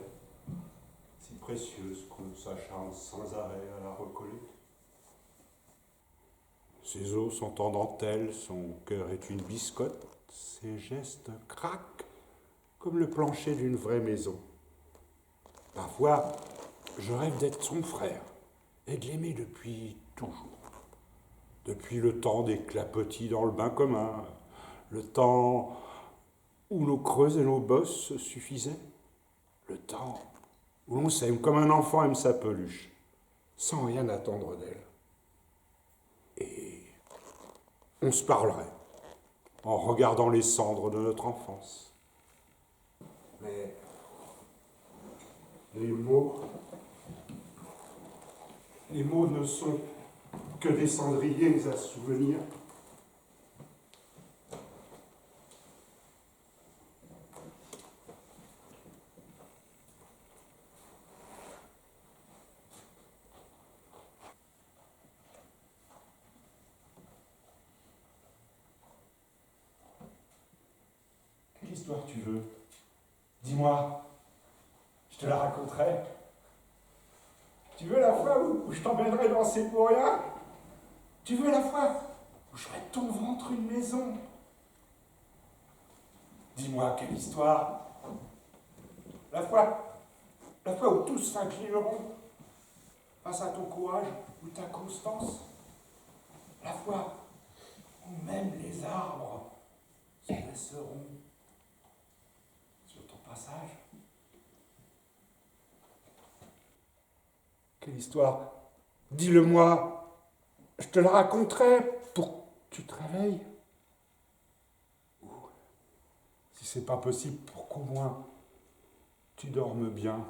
Speaker 12: si précieuse qu'on s'acharne sans arrêt à la recoller. Ses os sont en dentelle, son cœur est une biscotte, ses gestes craquent comme le plancher d'une vraie maison. Parfois, je rêve d'être son frère et de l'aimer depuis toujours. Depuis le temps des clapotis dans le bain commun, le temps où nos creux et nos bosses se suffisaient, le temps où l'on s'aime comme un enfant aime sa peluche, sans rien attendre d'elle. Et on se parlerait en regardant les cendres de notre enfance. Mais les mots ne sont que des cendriers à souvenirs. Quelle histoire tu veux? Dis-moi, je te la raconterai. Tu veux la fois où je t'emmènerai danser pour rien? Tu veux la fois où je ferai de ton ventre une maison? Dis-moi, quelle histoire? La fois où tous s'inclineront. face à ton courage ou ta constance. La fois où même les arbres se dresseront sur ton passage. Quelle histoire? Dis-le-moi, je te la raconterai pour que tu te réveilles. Ou, si c'est pas possible, pour qu'au moins tu dormes bien.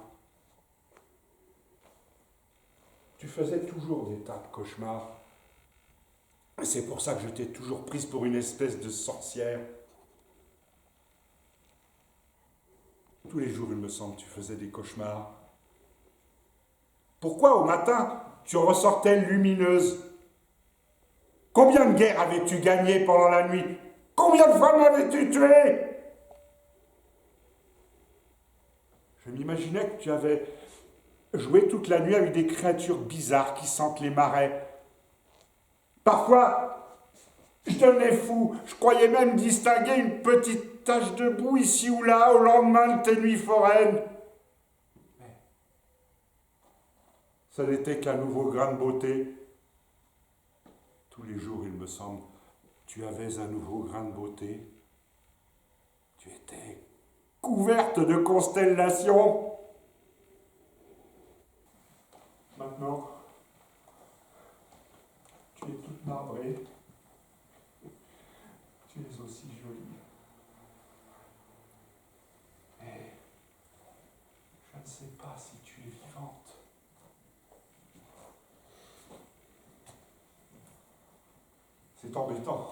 Speaker 12: Tu faisais toujours des tas de cauchemars. C'est pour ça que je t'ai toujours prise pour une espèce de sorcière. Tous les jours, il me semble, tu faisais des cauchemars. Pourquoi, au matin, tu ressortais lumineuse? Combien de guerres avais-tu gagné pendant la nuit? Combien de femmes avais-tu tué? Je m'imaginais que tu avais joué toute la nuit avec des créatures bizarres qui sentent les marais. Parfois, je devenais fou. Je croyais même distinguer une petite tache de boue ici ou là au lendemain de tes nuits foraines. Mais ça n'était qu'un nouveau grain de beauté. Tous les jours, il me semble, tu avais un nouveau grain de beauté. Tu étais couverte de constellations. Maintenant, tu es toute marbrée. Tu es aussi jolie. Mais je ne sais pas si tu es vivante. C'est embêtant.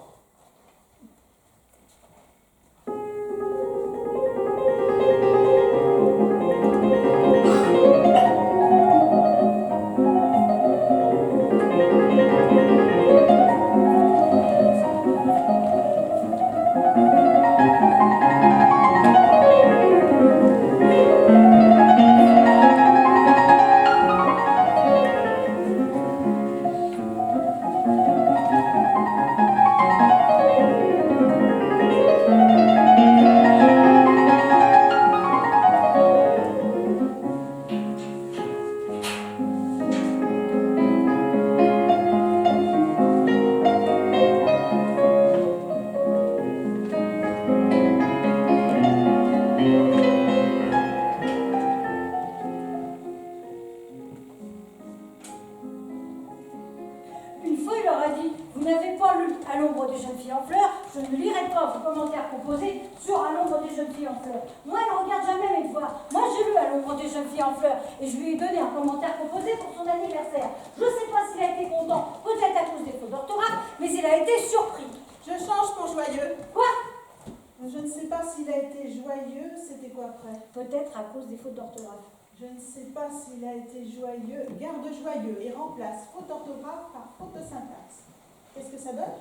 Speaker 8: Peut-être à cause des fautes d'orthographe.
Speaker 3: Je ne sais pas s'il a été joyeux, garde joyeux et remplace faute d'orthographe par faute de syntaxe. Qu'est-ce que ça donne?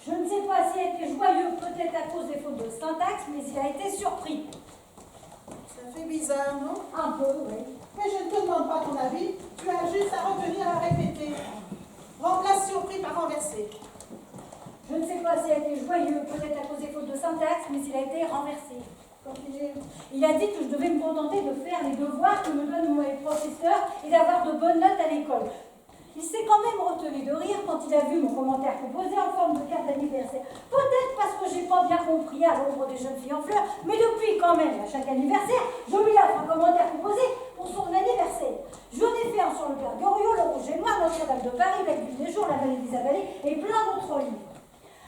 Speaker 8: Je ne sais pas s'il a été joyeux, peut-être à cause des fautes de syntaxe, mais il a été surpris.
Speaker 3: Ça fait bizarre, non?
Speaker 8: Un peu, oui.
Speaker 3: Mais je ne te demande pas ton avis, tu as juste à retenir à répéter. Remplace surpris par renversé.
Speaker 8: Je ne sais pas s'il a été joyeux, peut-être à cause des fautes de syntaxe, mais il a été renversé. Il a dit que je devais me contenter de faire les devoirs que me donnent mes professeurs et d'avoir de bonnes notes à l'école. Il s'est quand même retenu de rire quand il a vu mon commentaire composé en forme de carte d'anniversaire. Peut-être parce que j'ai pas bien compris à l'ombre des jeunes filles en fleurs, mais depuis quand même, à chaque anniversaire, je lui offre un commentaire composé pour son anniversaire. J'en ai fait un sur le Père Goriot, le Rouge et Noir, Notre-Dame de Paris, La Lune des Jours, La Vallée des Avalées et plein d'autres livres.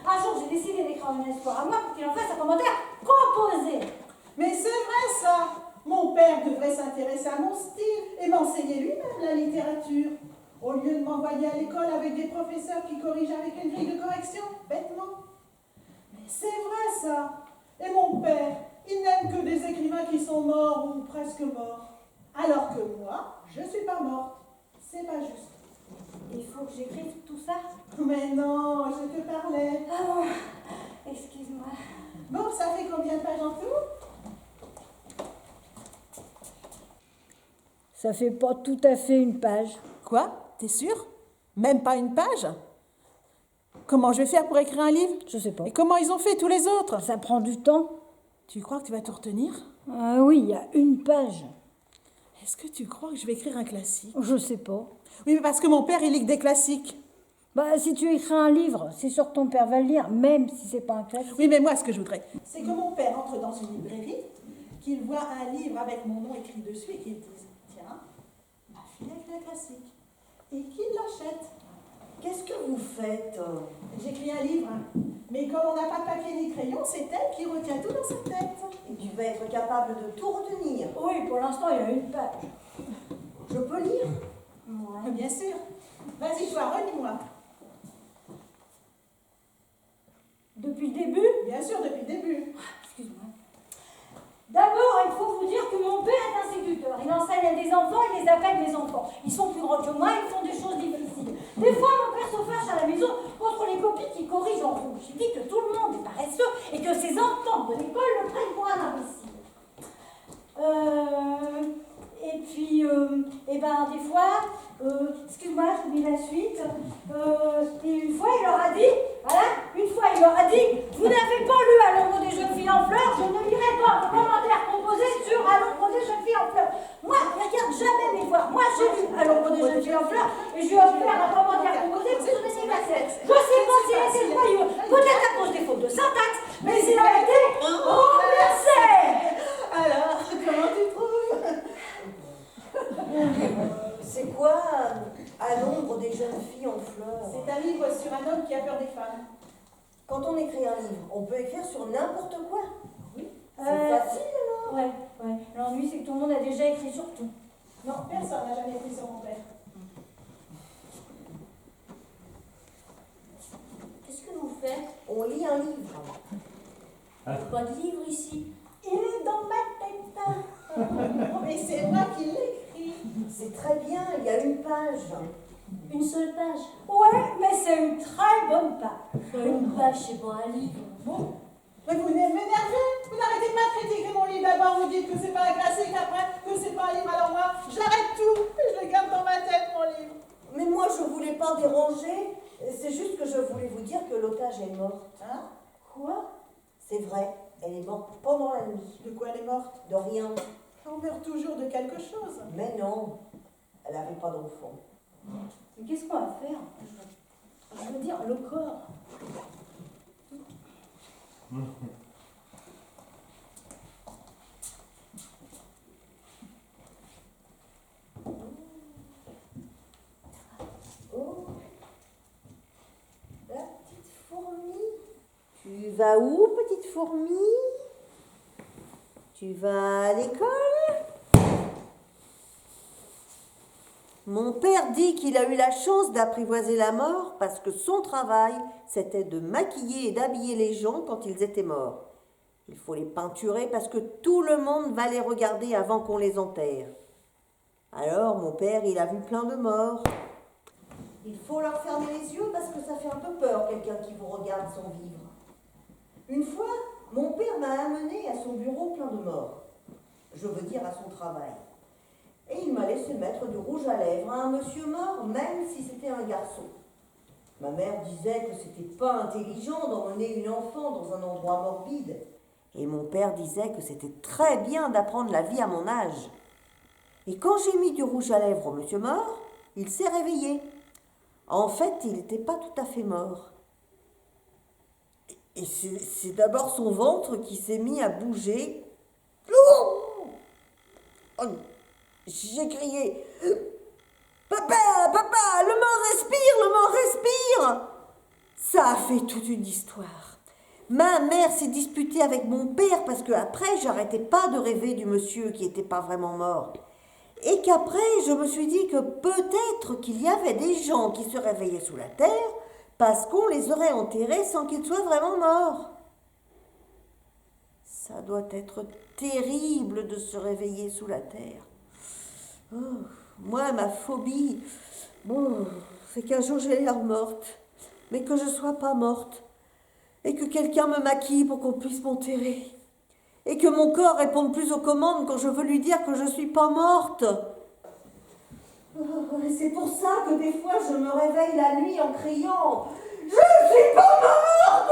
Speaker 8: Un jour, j'ai décidé d'écrire un espoir à moi pour qu'il en fasse un commentaire composé.
Speaker 3: Mais c'est vrai ça! Mon père devrait s'intéresser à mon style et m'enseigner lui-même la littérature. Au lieu de m'envoyer à l'école avec des professeurs qui corrigent avec une grille de correction, bêtement. Mais c'est vrai ça! Et mon père, il n'aime que des écrivains qui sont morts ou presque morts. Alors que moi, je ne suis pas morte. C'est pas juste.
Speaker 8: Il faut que j'écrive tout ça?
Speaker 3: Mais non, je te parlais.
Speaker 8: Ah bon, excuse-moi.
Speaker 3: Bon, ça fait combien de pages en tout?
Speaker 9: Ça fait pas tout à fait une page.
Speaker 3: Quoi? T'es sûr? Même pas une page? Comment je vais faire pour écrire un livre?
Speaker 9: Je sais pas.
Speaker 3: Et comment ils ont fait tous les autres?
Speaker 9: Ça prend du temps.
Speaker 3: Tu crois que tu vas tout retenir?
Speaker 9: Ah oui, il y a une page.
Speaker 3: Est-ce que tu crois que je vais écrire un classique?
Speaker 9: Je sais pas.
Speaker 3: Oui, mais parce que mon père, il lit que des classiques.
Speaker 9: Bah, si tu écris un livre, c'est sûr que ton père va le lire, même si c'est pas un classique.
Speaker 3: Oui, mais moi, ce que je voudrais, c'est que mon père entre dans une librairie, qu'il voit un livre avec mon nom écrit dessus et qu'il dise, tiens, ma fille a écrit un classique. Et qu'il l'achète.
Speaker 7: Qu'est-ce que vous faites?
Speaker 3: J'écris un livre, mais comme on n'a pas de papier ni crayon, c'est elle qui retient tout dans sa tête.
Speaker 7: Et tu vas être capable de tout retenir.
Speaker 8: Oui, pour l'instant, il y a une page.
Speaker 7: Je peux lire?
Speaker 8: Ouais.
Speaker 3: Bien sûr. Vas-y, toi, relis-moi.
Speaker 8: Depuis le début?
Speaker 3: Bien sûr, depuis le début.
Speaker 8: Excuse-moi. D'abord, il faut vous dire que mon père est instituteur. Il enseigne à des enfants, il les appelle mes enfants. Ils sont plus grands que moi, ils font des choses difficiles. Des fois, mon père se fâche à la maison contre les copies qui corrigent en rouge. Il dit que tout le monde est paresseux et que ses enfants de l'école le prennent pour un imbécile. Et puis, des fois, excuse-moi, j'oublie la suite. Et une fois, il leur a dit, vous n'avez pas lu À l'ombre des jeunes filles en fleurs, je ne lirai pas vos commentaires composés sur À l'ombre des jeunes filles en fleurs. Moi, regarde jamais mes voix. Moi, j'ai lu À l'ombre des jeunes filles en fleurs et je lui ai offert un commentaire composé pour son anniversaire. Je sais pas s'il a été joyeux, peut-être à cause des fautes de syntaxe, mais il a été renversé.
Speaker 3: Alors, comment tu trouves?
Speaker 7: C'est quoi À l'ombre des jeunes filles en fleurs?
Speaker 3: C'est un livre sur un homme qui a peur des femmes.
Speaker 7: Quand on écrit un livre, on peut écrire sur n'importe quoi.
Speaker 3: Oui.
Speaker 7: C'est facile alors.
Speaker 8: Ouais. L'ennui, c'est que tout le monde a déjà écrit sur tout.
Speaker 3: Non, personne n'a jamais écrit sur mon père.
Speaker 6: Qu'est-ce que vous faites?
Speaker 7: On lit un livre.
Speaker 6: Pas de livre ici.
Speaker 3: Il est dans ma tête. Mais c'est moi qui l'écris.
Speaker 7: C'est très bien, il y a une page.
Speaker 6: Une seule page.
Speaker 8: Ouais, mais c'est une très bonne page.
Speaker 6: Une page, c'est pas un livre.
Speaker 3: Bon. Mais vous m'énervez. Vous n'arrêtez pas de critiquer mon livre. D'abord, vous dites que c'est pas un classique, après que c'est pas un livre. Alors moi, j'arrête tout et je le garde dans ma tête, mon livre.
Speaker 7: Mais moi, je voulais pas déranger. C'est juste que je voulais vous dire que l'otage est morte.
Speaker 3: Hein?
Speaker 7: Quoi? C'est vrai, elle est morte pendant la nuit.
Speaker 3: De quoi elle est morte?
Speaker 7: De rien.
Speaker 3: On meurt toujours de quelque chose.
Speaker 7: Mais non, elle n'avait pas d'enfant.
Speaker 8: Mais qu'est-ce qu'on va faire? Je veux dire, le corps.
Speaker 7: Oh, la petite fourmi. Tu vas où, petite fourmi? Tu vas à l'école? Mon père dit qu'il a eu la chance d'apprivoiser la mort parce que son travail, c'était de maquiller et d'habiller les gens quand ils étaient morts. Il faut les peinturer parce que tout le monde va les regarder avant qu'on les enterre. Alors, mon père, il a vu plein de morts. Il faut leur fermer les yeux parce que ça fait un peu peur, quelqu'un qui vous regarde sans vivre. Une fois, mon père m'a amené à son bureau plein de morts. Je veux dire à son travail. Et il m'a laissé mettre du rouge à lèvres à un monsieur mort, même si c'était un garçon. Ma mère disait que c'était pas intelligent d'emmener une enfant dans un endroit morbide. Et mon père disait que c'était très bien d'apprendre la vie à mon âge. Et quand j'ai mis du rouge à lèvres au monsieur mort, il s'est réveillé. En fait, il n'était pas tout à fait mort. Et c'est d'abord son ventre qui s'est mis à bouger. Oh, j'ai crié « Papa, papa, le mort respire !» Ça a fait toute une histoire. Ma mère s'est disputée avec mon père parce qu'après, j'arrêtais pas de rêver du monsieur qui n'était pas vraiment mort. Et qu'après, je me suis dit que peut-être qu'il y avait des gens qui se réveillaient sous la terre parce qu'on les aurait enterrés sans qu'ils soient vraiment morts. Ça doit être terrible de se réveiller sous la terre. Oh, moi, ma phobie, c'est qu'un jour j'ai l'air morte, mais que je sois pas morte, et que quelqu'un me maquille pour qu'on puisse m'enterrer, et que mon corps réponde plus aux commandes quand je veux lui dire que je suis pas morte. C'est pour ça que des fois je me réveille la nuit en criant « Je suis pas morte !»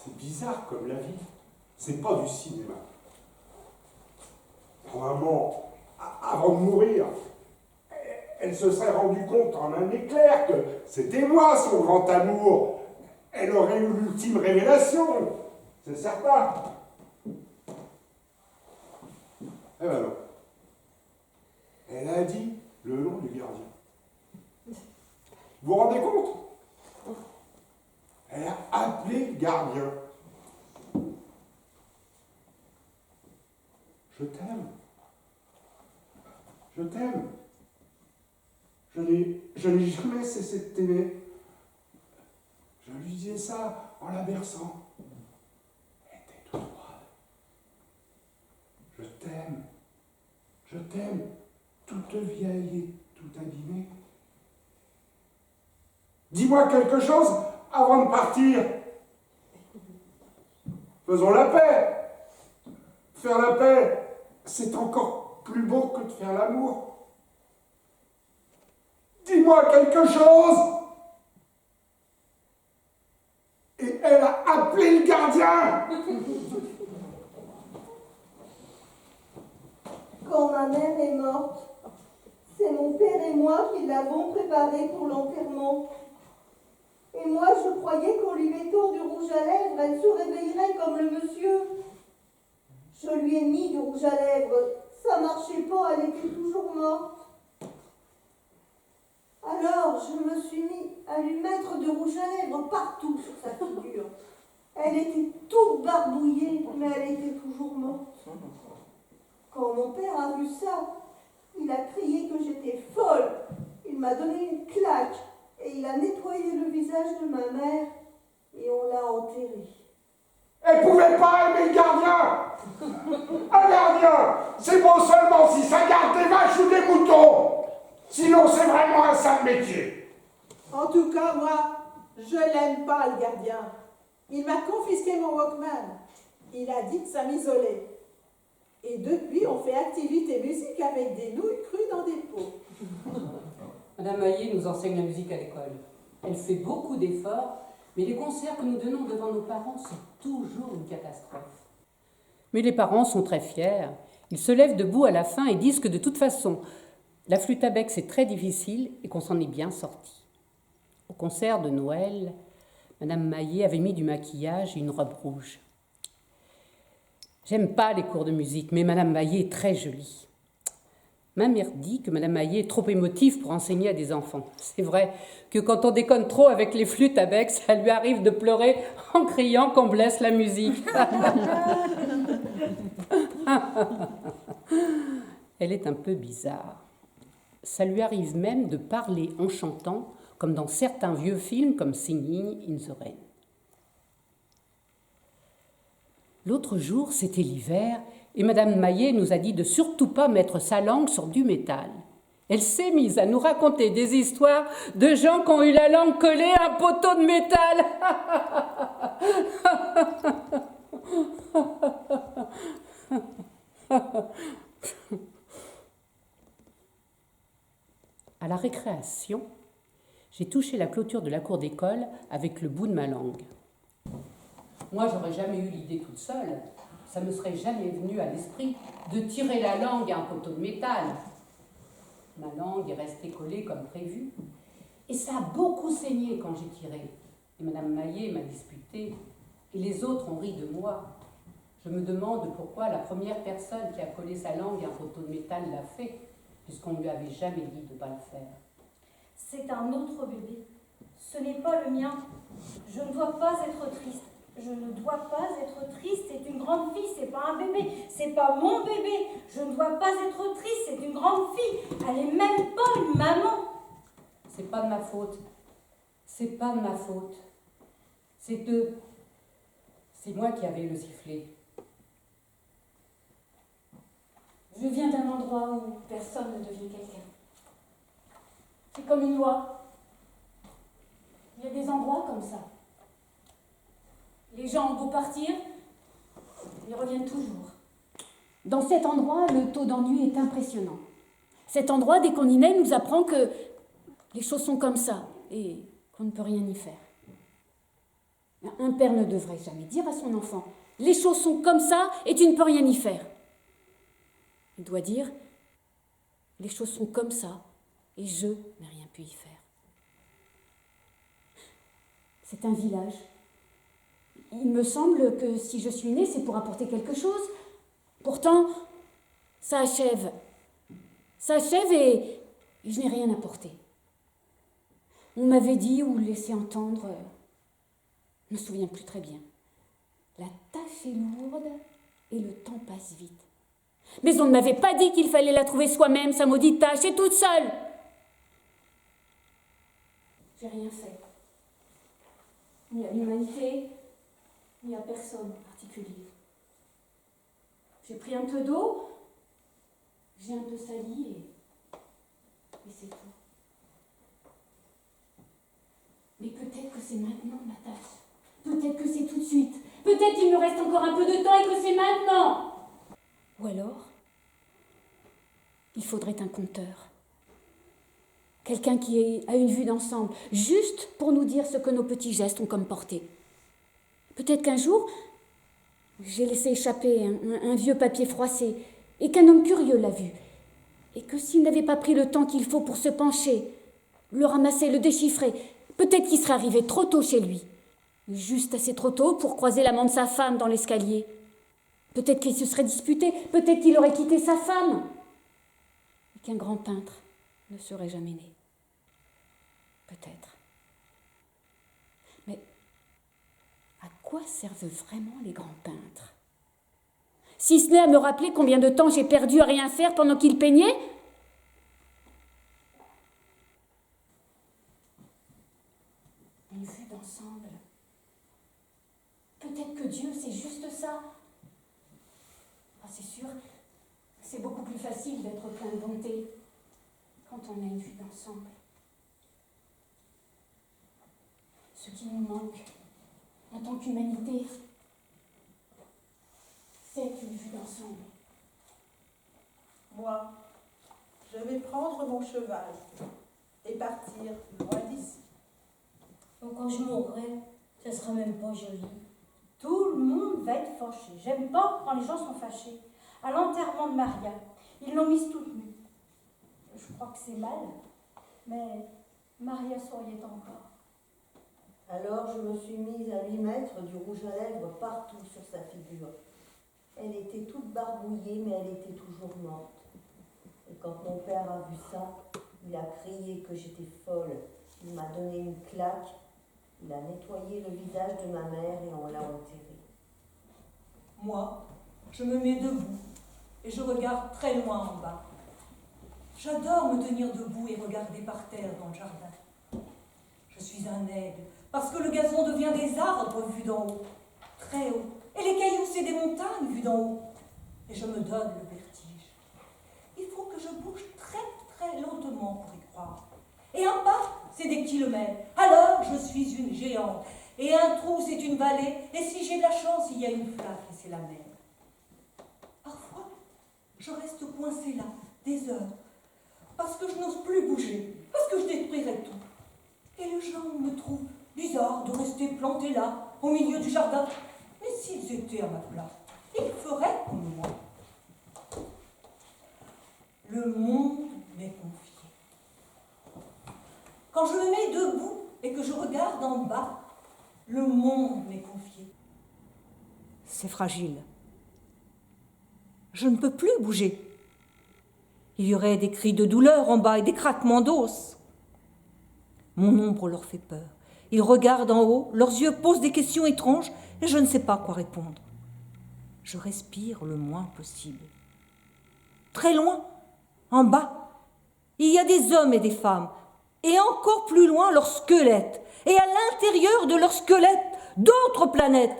Speaker 12: C'est bizarre comme la vie. C'est pas du cinéma. Maman, avant de mourir, elle se serait rendue compte en un éclair que c'était moi son grand amour. Elle aurait eu l'ultime révélation, c'est certain. Eh ben non. Elle a dit le nom du gardien. Vous vous rendez compte? Elle a appelé le gardien. Je t'aime. Je t'aime. Je n'ai jamais cessé de t'aimer. Je lui disais ça en la berçant. Elle était toute froide. Je t'aime. Je t'aime. Toute vieille et toute abîmée. Dis-moi quelque chose avant de partir. Faisons la paix. Faire la paix, c'est encore plus beau que de faire l'amour. Dis-moi quelque chose. Et elle a appelé le gardien.
Speaker 7: Quand ma mère est morte, c'est mon père et moi qui l'avons préparée pour l'enterrement. Et moi, je croyais qu'en lui mettant du rouge à lèvres, elle se réveillerait comme le monsieur. Je lui ai mis du rouge à lèvres. Ça marchait pas, elle était toujours morte. Alors, je me suis mis à lui mettre du rouge à lèvres partout sur sa figure. Elle était toute barbouillée, mais elle était toujours morte. Quand mon père a vu ça, il a crié que j'étais folle. Il m'a donné une claque et il a nettoyé le visage de ma mère et on l'a enterrée.
Speaker 12: Elle pouvait pas aimer le gardien. Un gardien, c'est bon seulement si ça garde des vaches ou des moutons. Sinon, c'est vraiment un sale métier.
Speaker 3: En tout cas, moi, je l'aime pas, le gardien. Il m'a confisqué mon Walkman. Il a dit que ça m'isolait. Et depuis, on fait activité musique avec des nouilles crues dans des pots.
Speaker 4: Madame Maillet nous enseigne la musique à l'école. Elle fait beaucoup d'efforts, mais les concerts que nous donnons devant nos parents sont toujours une catastrophe. Mais les parents sont très fiers. Ils se lèvent debout à la fin et disent que de toute façon, la flûte à bec c'est très difficile et qu'on s'en est bien sorti. Au concert de Noël, Madame Maillet avait mis du maquillage et une robe rouge. J'aime pas les cours de musique, mais Madame Maillet est très jolie. Ma mère dit que Madame Maillet est trop émotive pour enseigner à des enfants. C'est vrai que quand on déconne trop avec les flûtes à bec, ça lui arrive de pleurer en criant qu'on blesse la musique. Elle est un peu bizarre. Ça lui arrive même de parler en chantant, comme dans certains vieux films comme Singing in the Rain. L'autre jour, c'était l'hiver, et Madame Maillet nous a dit de surtout pas mettre sa langue sur du métal. Elle s'est mise à nous raconter des histoires de gens qui ont eu la langue collée à un poteau de métal. À la récréation, j'ai touché la clôture de la cour d'école avec le bout de ma langue. Moi, j'aurais jamais eu l'idée toute seule. Ça me serait jamais venu à l'esprit de tirer la langue à un poteau de métal. Ma langue est restée collée comme prévu. Et ça a beaucoup saigné quand j'ai tiré. Et Madame Maillet m'a disputé. Et les autres ont ri de moi. Je me demande pourquoi la première personne qui a collé sa langue à un poteau de métal l'a fait, puisqu'on ne lui avait jamais dit de ne pas le faire.
Speaker 8: C'est un autre bébé. Ce n'est pas le mien. Je ne dois pas être triste. Je ne dois pas être triste, c'est une grande fille, c'est pas un bébé, c'est pas mon bébé. Je ne dois pas être triste, c'est une grande fille. Elle est même pas une maman.
Speaker 4: C'est pas de ma faute. C'est pas de ma faute. C'est moi qui avais le sifflet.
Speaker 1: Je viens d'un endroit où personne ne devient quelqu'un. C'est comme une loi. Il y a des endroits comme ça. Les gens ont beau partir, ils reviennent toujours. Dans cet endroit, le taux d'ennui est impressionnant. Cet endroit, dès qu'on y naît, nous apprend que les choses sont comme ça et qu'on ne peut rien y faire. Un père ne devrait jamais dire à son enfant « Les choses sont comme ça et tu ne peux rien y faire ». Il doit dire « Les choses sont comme ça et je n'ai rien pu y faire ». C'est un village. Il me semble que si je suis née, c'est pour apporter quelque chose. Pourtant, ça achève. Ça achève et je n'ai rien apporté. On m'avait dit ou laissé entendre, je ne me souviens plus très bien. La tâche est lourde et le temps passe vite. Mais on ne m'avait pas dit qu'il fallait la trouver soi-même, sa maudite tâche, et toute seule. J'ai rien fait. Ni à l'humanité, ni à personne en particulier. J'ai pris un peu d'eau, j'ai un peu sali et c'est tout. Mais peut-être que c'est maintenant ma tâche. Peut-être que c'est tout de suite. Peut-être qu'il me reste encore un peu de temps et que c'est maintenant. Ou alors, il faudrait un conteur. Quelqu'un qui a une vue d'ensemble, juste pour nous dire ce que nos petits gestes ont comme portée. Peut-être qu'un jour, j'ai laissé échapper un vieux papier froissé et qu'un homme curieux l'a vu. Et que s'il n'avait pas pris le temps qu'il faut pour se pencher, le ramasser, le déchiffrer, peut-être qu'il serait arrivé trop tôt chez lui. Juste assez trop tôt pour croiser l'amant de sa femme dans l'escalier. Peut-être qu'il se serait disputé, peut-être qu'il aurait quitté sa femme. Et qu'un grand peintre ne serait jamais né. Peut-être. Mais à quoi servent vraiment les grands peintres? Si ce n'est à me rappeler combien de temps j'ai perdu à rien faire pendant qu'ils peignaient? Une vue d'ensemble. Peut-être que Dieu, c'est juste ça. Ah, c'est sûr, c'est beaucoup plus facile d'être plein de bonté quand on a une vue d'ensemble. Ce qui nous manque en tant qu'humanité, c'est une vue d'ensemble.
Speaker 3: Moi, je vais prendre mon cheval et partir loin d'ici.
Speaker 8: Donc quand je mourrai, ça sera même pas joli. Tout le monde va être fâché. J'aime pas quand les gens sont fâchés. À l'enterrement de Maria, ils l'ont mise toute nue. Je crois que c'est mal, mais Maria souriait encore.
Speaker 7: Alors je me suis mise à lui mettre du rouge à lèvres partout sur sa figure. Elle était toute barbouillée, mais elle était toujours morte. Et quand mon père a vu ça, il a crié que j'étais folle. Il m'a donné une claque. Il a nettoyé le visage de ma mère et on l'a enterrée.
Speaker 5: Moi, je me mets debout et je regarde très loin en bas. J'adore me tenir debout et regarder par terre dans le jardin. Je suis un aigle, parce que le gazon devient des arbres vus d'en haut, très haut, et les cailloux, c'est des montagnes vues d'en haut. Et je me donne le vertige. Il faut que je bouge très, très lentement pour y croire. Et un pas, c'est des kilomètres. Alors, je suis une géante. Et un trou, c'est une vallée. Et si j'ai de la chance, il y a une flaque et c'est la mer. Parfois, je reste coincée là, des heures, parce que je n'ose plus bouger, parce que je détruirais tout. Et les gens me trouvent bizarre de rester plantée là, au milieu du jardin. Mais s'ils étaient à ma place, ils feraient comme moi. Le monde m'est confié. Quand je me mets debout et que je regarde en bas, le monde m'est confié. C'est fragile. Je ne peux plus bouger. Il y aurait des cris de douleur en bas et des craquements d'os. Mon ombre leur fait peur. Ils regardent en haut, leurs yeux posent des questions étranges et je ne sais pas quoi répondre. Je respire le moins possible. Très loin, en bas, il y a des hommes et des femmes, et encore plus loin leurs squelettes, et à l'intérieur de leurs squelettes, d'autres planètes.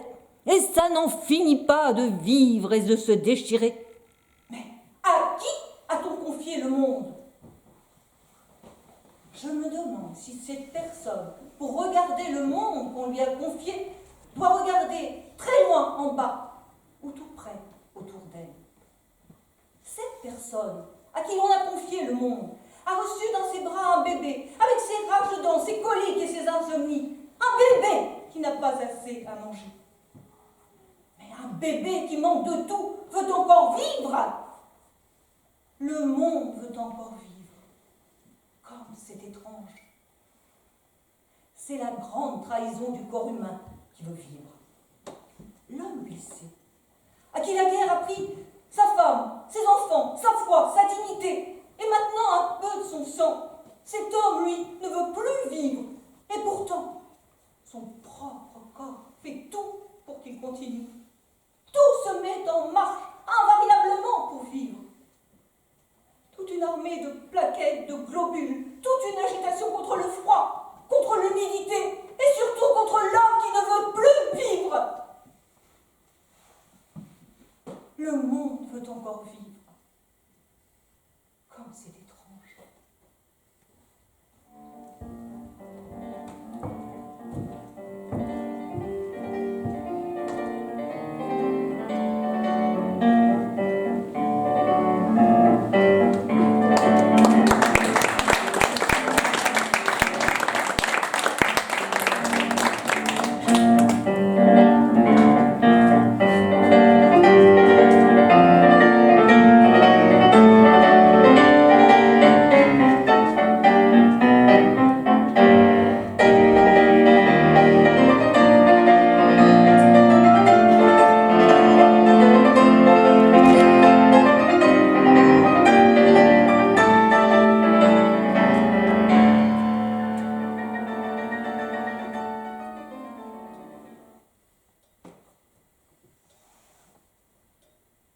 Speaker 5: Et ça n'en finit pas de vivre et de se déchirer. Mais à qui a-t-on confié le monde? Je me demande si cette personne, pour regarder le monde qu'on lui a confié, doit regarder très loin en bas ou tout près autour d'elle. Cette personne à qui on a confié le monde a reçu dans ses bras un bébé, avec ses rages de dents, ses coliques et ses insomnies. Un bébé qui n'a pas assez à manger. Mais un bébé qui manque de tout veut encore vivre. Le monde veut encore vivre. Comme c'est étrange. C'est la grande trahison du corps humain qui veut vivre. L'homme blessé, à qui la guerre a pris sa femme, ses enfants, sa foi, sa dignité, et maintenant un peu de son sang. Cet homme, lui, ne veut plus vivre. Et pourtant, son propre corps fait tout pour qu'il continue. Tout se met en marche invariablement pour vivre. Toute une armée de plaquettes, de globules, toute une agitation contre le froid, contre l'humidité, et surtout contre l'homme qui ne veut plus vivre. Le monde veut encore vivre. Comme c'est étrange.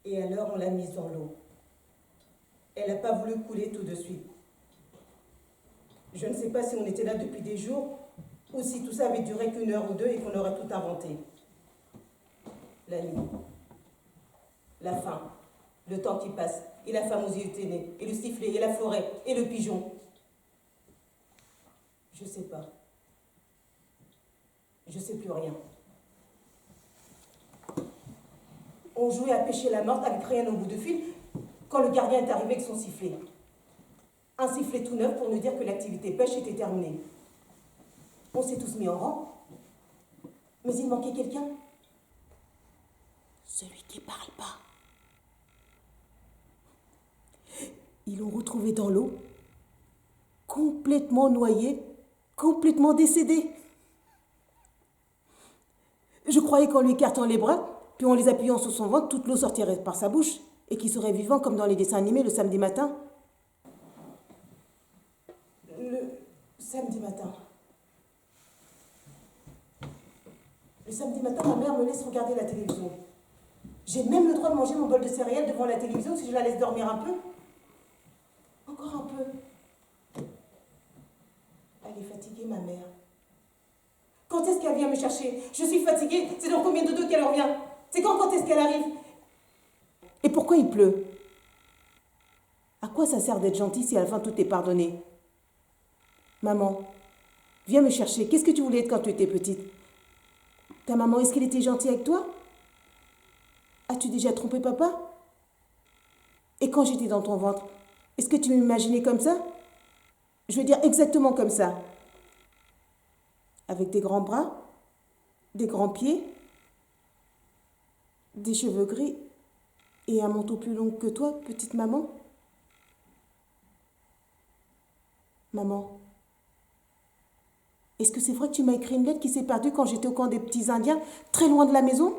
Speaker 2: Et alors on l'a mise dans l'eau. Elle n'a pas voulu couler tout de suite. Je ne sais pas si on était là depuis des jours ou si tout ça avait duré qu'une heure ou deux et qu'on aurait tout inventé. La nuit, la faim, le temps qui passe, et la femme aux yeux ténés, et le sifflet, et la forêt, et le pigeon. Je sais pas. Je sais plus rien. On jouait à pêcher la morte avec rien au bout de fil quand le gardien est arrivé avec son sifflet. Un sifflet tout neuf pour nous dire que l'activité pêche était terminée. On s'est tous mis en rang. Mais il manquait quelqu'un. Celui qui parle pas. Ils l'ont retrouvé dans l'eau, complètement noyé, complètement décédé. Je croyais qu'en lui écartant les bras, puis en les appuyant sur son ventre, toute l'eau sortirait par sa bouche et qu'il serait vivant comme dans les dessins animés le samedi matin. Le samedi matin. Le samedi matin, ma mère me laisse regarder la télévision. J'ai même le droit de manger mon bol de céréales devant la télévision si je la laisse dormir un peu. Encore un peu. Elle est fatiguée, ma mère. Quand est-ce qu'elle vient me chercher? Je suis fatiguée. C'est dans combien de temps qu'elle revient? C'est quand est-ce qu'elle arrive? Et pourquoi il pleut? À quoi ça sert d'être gentil si à la fin tout est pardonné? Maman, viens me chercher. Qu'est-ce que tu voulais être quand tu étais petite? Ta maman, est-ce qu'elle était gentille avec toi? As-tu déjà trompé papa? Et quand j'étais dans ton ventre, est-ce que tu m'imaginais comme ça? Je veux dire exactement comme ça. Avec des grands bras, des grands pieds, des cheveux gris et un manteau plus long que toi, petite maman? Maman, est-ce que c'est vrai que tu m'as écrit une lettre qui s'est perdue quand j'étais au camp des petits Indiens, très loin de la maison?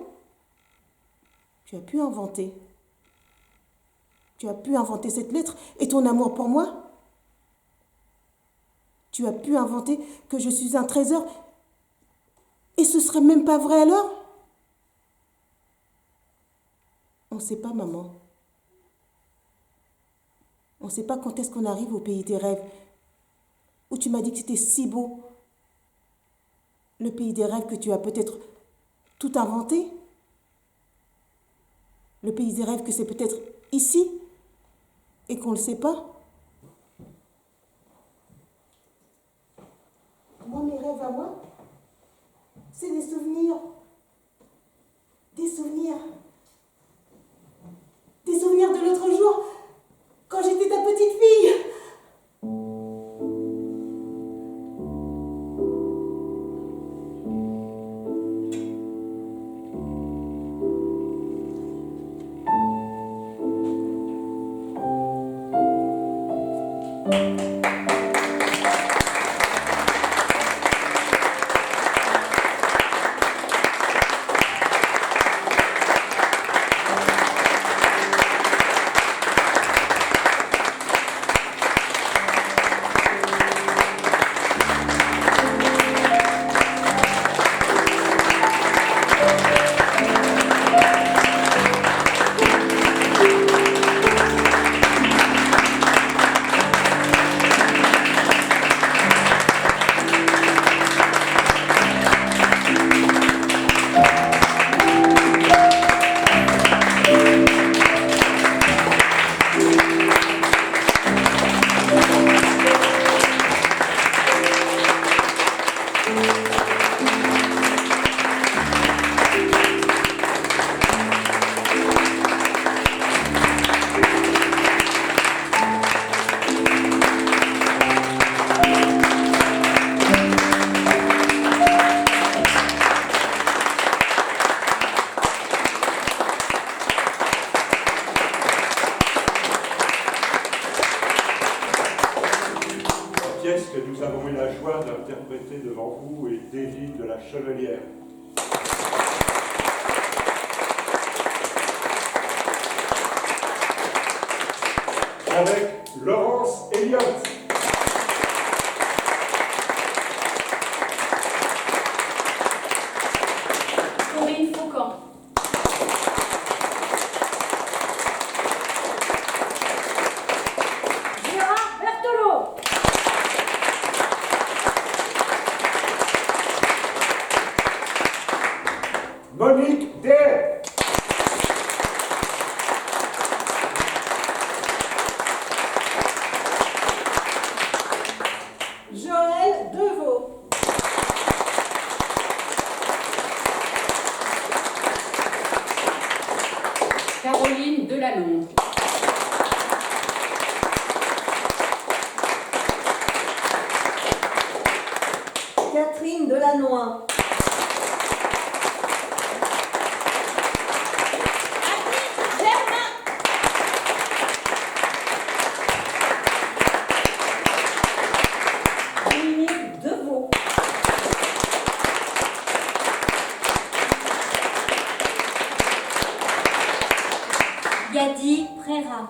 Speaker 2: Tu as pu inventer. Tu as pu inventer cette lettre et ton amour pour moi? Tu as pu inventer que je suis un trésor et ce serait même pas vrai alors? On ne sait pas, maman. On ne sait pas quand est-ce qu'on arrive au pays des rêves, où tu m'as dit que c'était si beau. Le pays des rêves que tu as peut-être tout inventé. Le pays des rêves que c'est peut-être ici et qu'on ne le sait pas. Moi, mes rêves à moi, c'est des souvenirs. Des souvenirs. Des souvenirs de l'autre jour, quand j'étais ta petite fille.
Speaker 12: Que nous avons eu la joie d'interpréter devant vous est David de la Chevalière. Avec Laurence Elliott.
Speaker 1: Corinne Faucan.
Speaker 8: Gérard Berthelot.
Speaker 12: Monique Day.
Speaker 3: Joël Deveau.
Speaker 4: Caroline Delalonde.
Speaker 7: Catherine Delannoy.
Speaker 5: Dominique Deveau.
Speaker 6: Gadi Préra.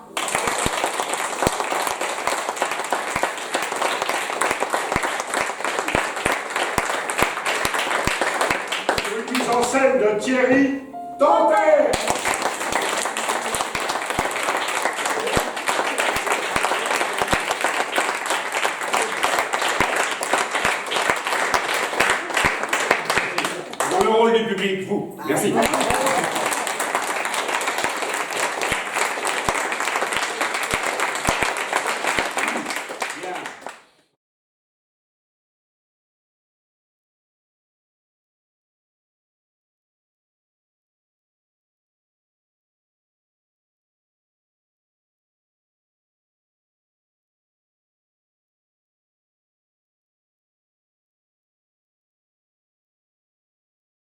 Speaker 12: Une mise en scène de Thierry Dantès. Dans le rôle du public, vous. Merci.